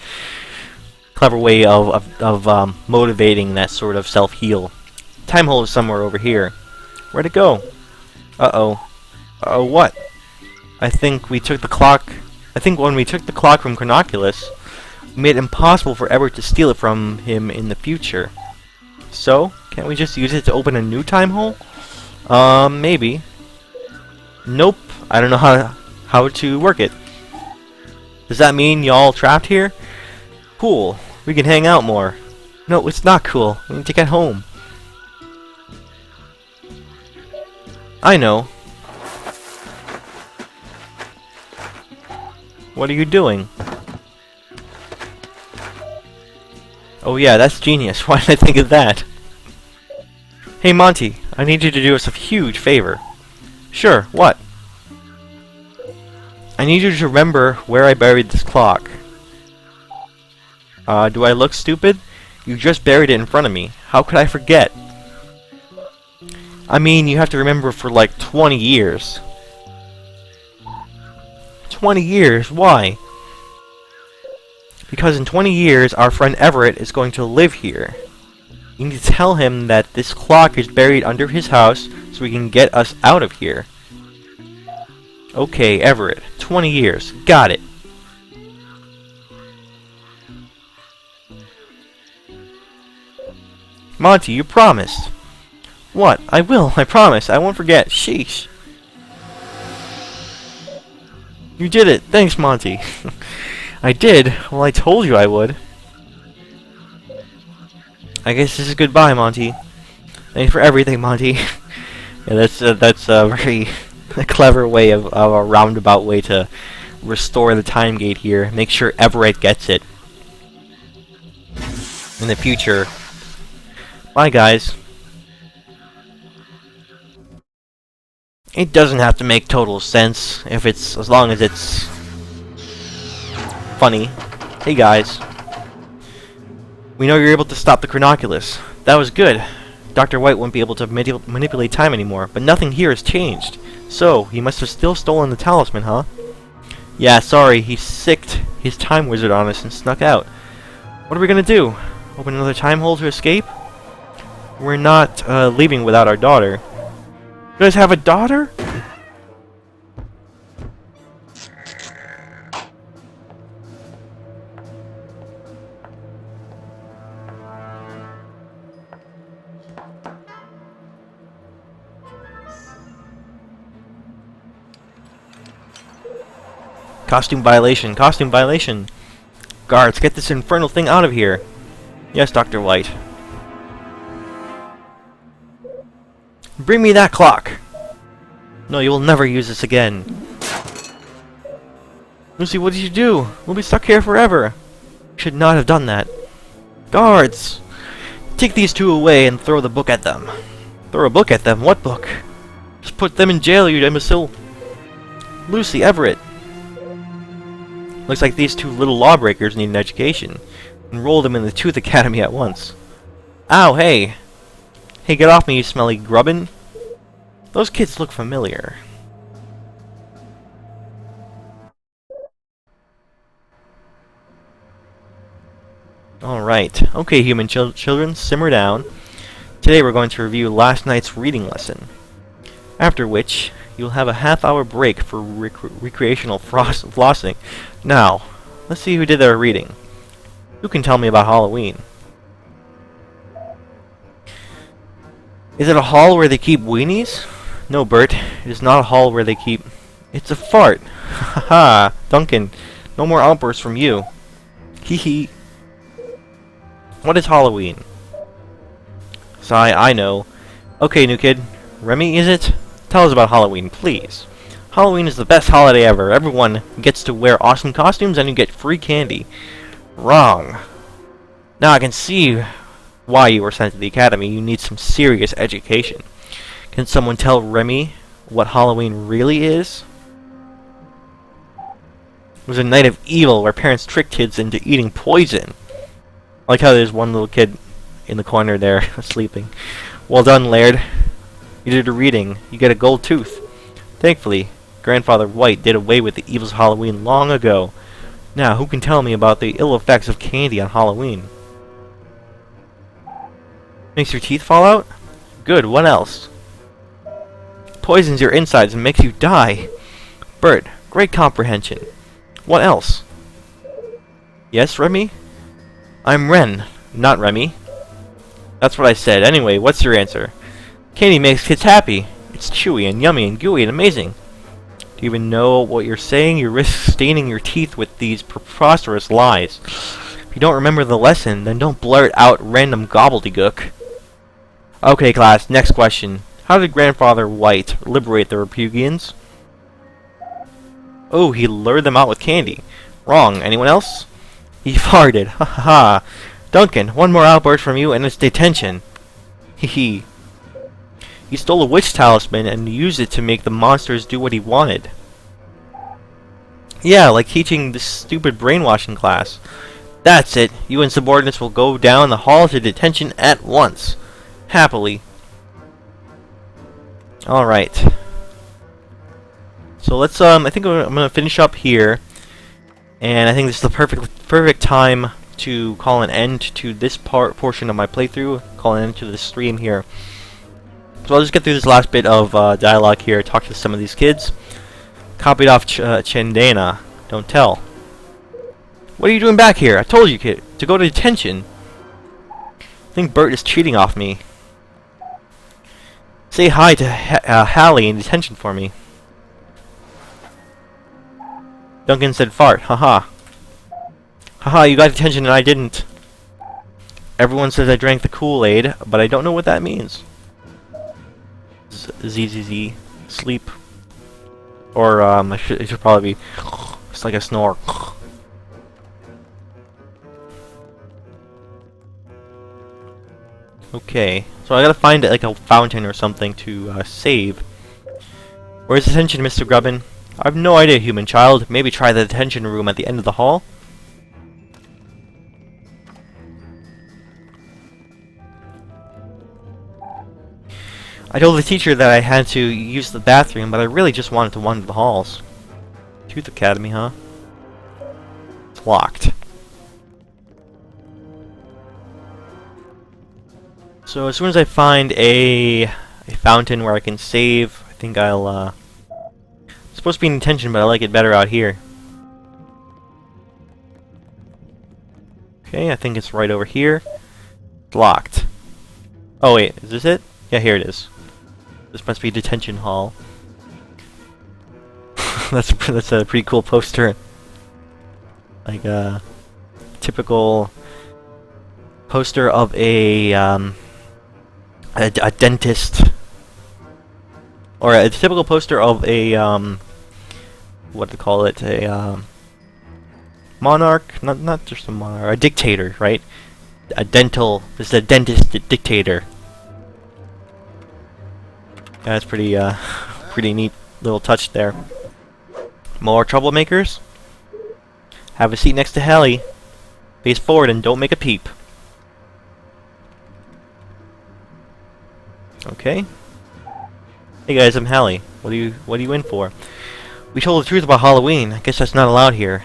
Clever way of motivating that sort of self-heal. Time hole is somewhere over here. Where'd it go? Uh-oh. Uh-oh, what? I think we took the clock... I think when we took the clock from Chronoculus, we made it impossible for Everett to steal it from him in the future. So, can't we just use it to open a new time hole? Maybe. Nope. I don't know how to work it. Does that mean y'all trapped here? Cool. We can hang out more. No, it's not cool. We need to get home. I know. What are you doing? Oh yeah, that's genius. Why did I think of that? Hey Monty, I need you to do us a huge favor. Sure, what? I need you to remember where I buried this clock. Do I look stupid? You just buried it in front of me. How could I forget? I mean, you have to remember for like 20 years. 20 years? Why? Because in 20 years, our friend Everett is going to live here. You need to tell him that this clock is buried under his house so we can get us out of here. Okay, Everett. 20 years. Got it. Monty, you promised. What? I will. I promise. I won't forget. Sheesh. You did it. Thanks, Monty. I did? Well, I told you I would. I guess this is goodbye, Monty. Thanks for everything, Monty. Yeah, that's a very clever way of a roundabout way to restore the time gate here. Make sure Everett gets it in the future. Bye, guys. It doesn't have to make total sense as long as it's funny. Hey, guys. We know you're able to stop the Chronoculus. That was good. Dr. White won't be able to manipulate time anymore, but nothing here has changed. So, he must have still stolen the talisman, huh? Yeah, sorry, he sicked his time wizard on us and snuck out. What are we gonna do? Open another time hole to escape? We're not leaving without our daughter. You guys have a daughter? Costume violation, costume violation. Guards, get this infernal thing out of here. Yes, Dr. White. Bring me that clock! No, you will never use this again. Lucy, what did you do? We'll be stuck here forever. You should not have done that. Guards! Take these two away and throw the book at them. Throw a book at them? What book? Just put them in jail, you imbecile. Lucy, Everett. Looks like these two little lawbreakers need an education. Enroll them in the Tooth Academy at once. Ow, hey! Hey, get off me, you smelly grubbin. Those kids look familiar. Alright. Okay, human children, simmer down. Today we're going to review last night's reading lesson. After which, you'll have a half-hour break for recreational flossing. Now, let's see who did their reading. Who can tell me about Halloween? Is it a hall where they keep weenies? No, Bert. It is not a hall where they keep... It's a fart! Haha! Duncan, no more outbursts from you. Hee hee. What is Halloween? Sigh, I know. Okay, new kid. Remy, is it? Tell us about Halloween, please. Halloween is the best holiday ever. Everyone gets to wear awesome costumes and you get free candy. Wrong. Now I can see why you were sent to the academy. You need some serious education. Can someone tell Remy what Halloween really is? It was a night of evil where parents trick kids into eating poison. I like how there's one little kid in the corner there sleeping. Well done, Laird. You did a reading. You get a gold tooth. Thankfully, Grandfather White did away with the evils of Halloween long ago. Now, who can tell me about the ill effects of candy on Halloween? Makes your teeth fall out? Good, what else? Poisons your insides and makes you die. Bert, great comprehension. What else? Yes, Remy? I'm Wren, not Remy. That's what I said. Anyway, what's your answer? Candy makes kids happy. It's chewy and yummy and gooey and amazing. Do you even know what you're saying? You risk staining your teeth with these preposterous lies. If you don't remember the lesson, then don't blurt out random gobbledygook. Okay, class, next question. How did Grandfather White liberate the Repugians? Oh, he lured them out with candy. Wrong. Anyone else? He farted. Ha ha ha. Duncan, one more outburst from you and it's detention. Hee hee. He stole a witch talisman and used it to make the monsters do what he wanted. Yeah, like teaching this stupid brainwashing class. That's it. You and subordinates will go down the hall to detention at once. Happily. Alright. So let's, I think I'm gonna finish up here. And I think this is the perfect time to call an end to this portion of my playthrough. Call an end to the stream here. So I'll just get through this last bit of dialogue here, talk to some of these kids. Copied off Chendana. Don't tell. What are you doing back here? I told you, kid, to go to detention. I think Bert is cheating off me. Say hi to Hallie in detention for me. Duncan said fart. Haha. Haha, you got detention and I didn't. Everyone says I drank the Kool-Aid, but I don't know what that means. ZZZ. Sleep. Or, it should probably be just like a snore. Okay. So I gotta find like a fountain or something to save. Where's detention, Mr. Grubbin? I have no idea, human child. Maybe try the detention room at the end of the hall? I told the teacher that I had to use the bathroom, but I really just wanted to wander the halls. Tooth Academy, huh? It's locked. So as soon as I find a fountain where I can save, I think I'll, it's supposed to be in detention, but I like it better out here. Okay, I think it's right over here. It's locked. Oh wait, is this it? Yeah, here it is. This must be detention hall. that's a pretty cool poster. Like a typical poster of a dentist, or a typical poster of a what to call it, a monarch, not just a monarch, a dictator, right? This is a dentist dictator. That's pretty pretty neat little touch there. More troublemakers? Have a seat next to Hallie. Face forward and don't make a peep. Okay. Hey guys, I'm Hallie. What are you in for? We told the truth about Halloween. I guess that's not allowed here.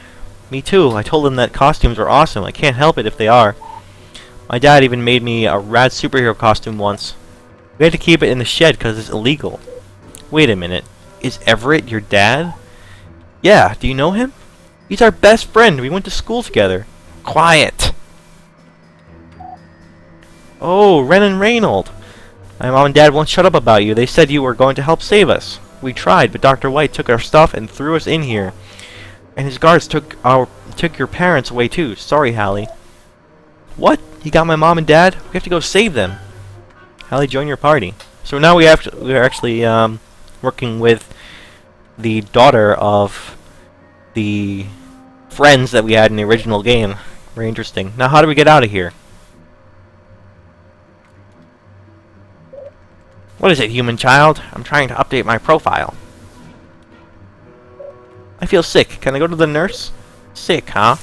Me too. I told them that costumes are awesome. I can't help it if they are. My dad even made me a rad superhero costume once. We had to keep it in the shed because it's illegal. Wait a minute. Is Everett your dad? Yeah, do you know him? He's our best friend. We went to school together. Quiet! Oh, Wren and Reynold. My mom and dad won't shut up about you. They said you were going to help save us. We tried, but Dr. White took our stuff and threw us in here. And his guards took your parents away too. Sorry, Hallie. What? He got my mom and dad? We have to go save them. Hallie, join your party. So now we're actually working with the daughter of the friends that we had in the original game. Very interesting. Now, how do we get out of here? What is it, human child? I'm trying to update my profile. I feel sick. Can I go to the nurse? Sick, huh?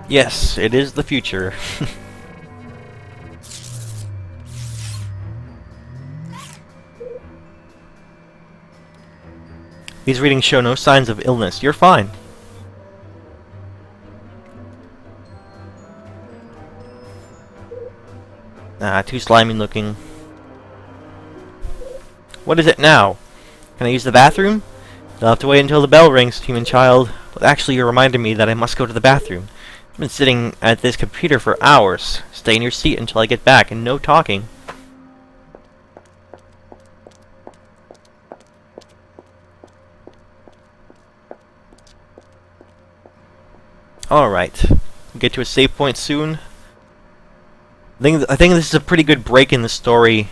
Yes, it is the future. These readings show no signs of illness. You're fine. Too slimy looking. What is it now? Can I use the bathroom? You'll have to wait until the bell rings, human child. But actually, you reminded me that I must go to the bathroom. I've been sitting at this computer for hours. Stay in your seat until I get back, and no talking. Alright. Get to a save point soon. I think this is a pretty good break in the story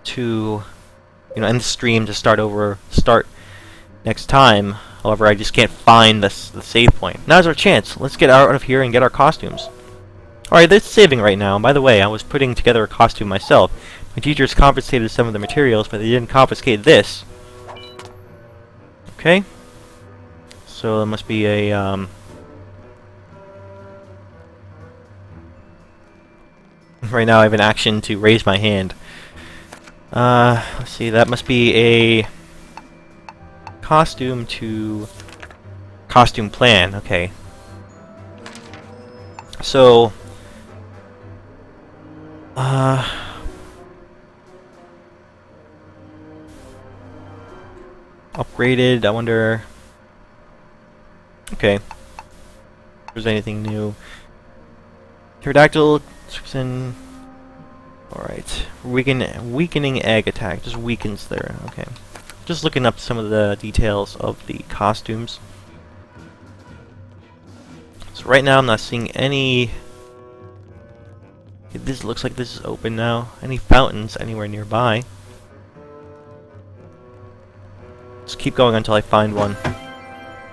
to, end the stream to start next time. However, I just can't find the save point. Now's our chance. Let's get out of here and get our costumes. Alright, that's saving right now. By the way, I was putting together a costume myself. My teachers confiscated some of the materials, but they didn't confiscate this. Okay. So there must be a, Right now I have an action to raise my hand. Let's see, that must be a costume to costume plan. Okay. So upgraded, I wonder. Okay. If there's anything new. Pterodactyl. Alright. Weakening egg attack. Just weakens there. Okay. Just looking up some of the details of the costumes. So right now I'm not seeing any... This looks like this is open now. Any fountains anywhere nearby. Just keep going until I find one.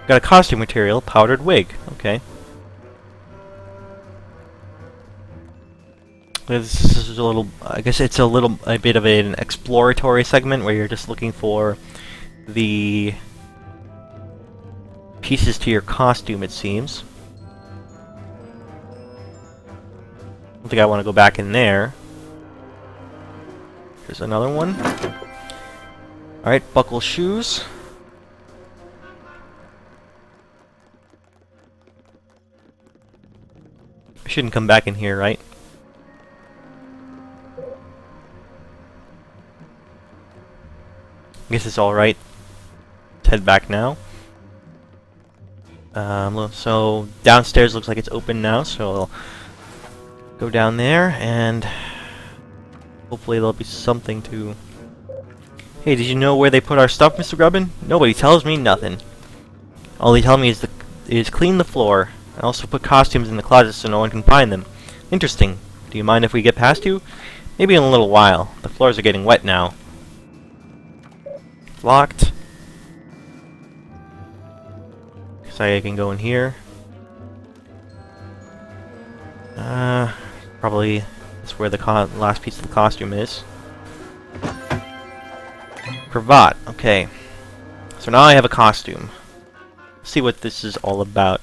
Got a costume material, powdered wig. Okay. This is a little, I guess it's a bit of an exploratory segment where you're just looking for the pieces to your costume, it seems. I don't think I want to go back in there. Here's another one. Alright, buckle shoes. I shouldn't come back in here, right? I guess it's alright. Let's head back now. So downstairs looks like it's open now, so I'll go down there and hopefully there'll be something to... Hey, did you know where they put our stuff, Mr. Grubbin? Nobody tells me nothing. All they tell me is clean the floor and also put costumes in the closet so no one can find them. Interesting. Do you mind if we get past you? Maybe in a little while. The floors are getting wet now. Locked. So I can go in here. Probably that's where the last piece of the costume is. Cravat. Okay. So now I have a costume. see what this is all about.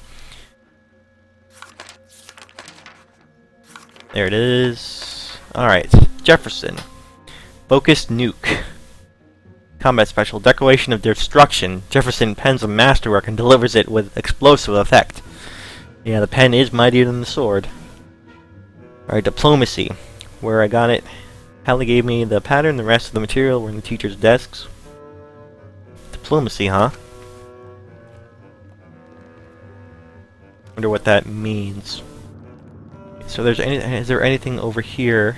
There it is. Alright, Jefferson. Focused nuke. Combat special. Declaration of destruction. Jefferson pens a masterwork and delivers it with explosive effect. Yeah, the pen is mightier than the sword. Alright, diplomacy. Where I got it. Hallie gave me the pattern, the rest of the material were in the teacher's desks. Diplomacy, huh? Wonder what that means. So is there anything over here?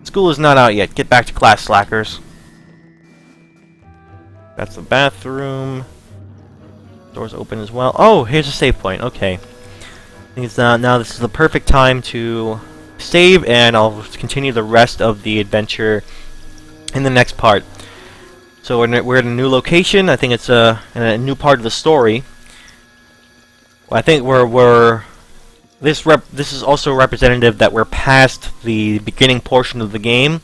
School is not out yet. Get back to class, slackers. That's the bathroom. Door's open as well. Oh, here's a save point. Okay. I think it's now this is the perfect time to save, and I'll continue the rest of the adventure in the next part. So we're in a new location. I think it's in a new part of the story. I think this is also representative that we're past the beginning portion of the game,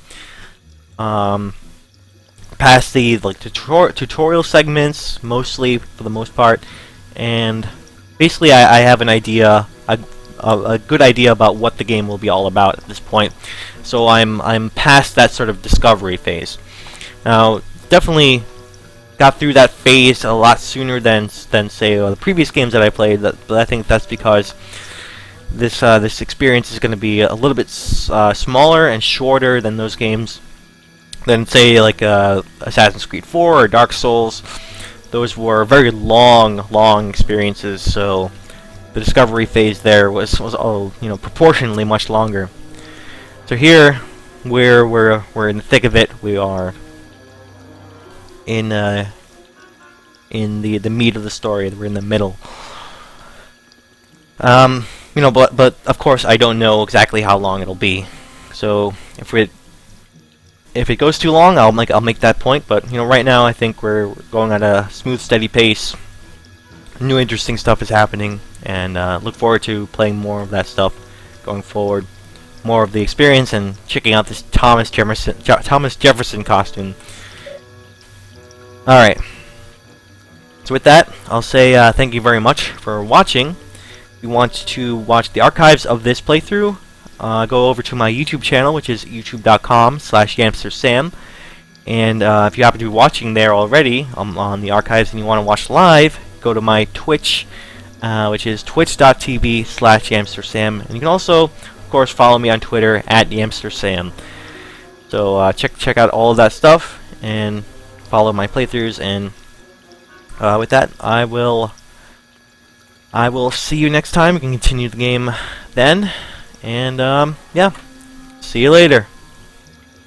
past the tutorial segments mostly for the most part, and basically I have an idea, a good idea about what the game will be all about at this point. So I'm past that sort of discovery phase. Now, definitely got through that phase a lot sooner than say the previous games that I played. But I think that's because this experience is going to be a little bit smaller and shorter than those games, than say like Assassin's Creed 4 or Dark Souls. Those were very long experiences. So the discovery phase there was proportionally much longer. So here we're in the thick of it. We are in the meat of the story. We're in the middle. But of course I don't know exactly how long it'll be. So if it goes too long, I'll make that point. But right now I think we're going at a smooth, steady pace. New interesting stuff is happening, and look forward to playing more of that stuff going forward. More of the experience and checking out this Thomas Jefferson costume. Alright. So with that, I'll say thank you very much for watching. If you want to watch the archives of this playthrough, go over to my YouTube channel, which is youtube.com/yamstersam. And if you happen to be watching there already on the archives and you want to watch live, go to my Twitch, which is twitch.tv/yamstersam. And you can also, of course, follow me on Twitter @yamstersam. So check out all of that stuff and follow my playthroughs. And with that, I will see you next time. We can continue the game then. And yeah, see you later.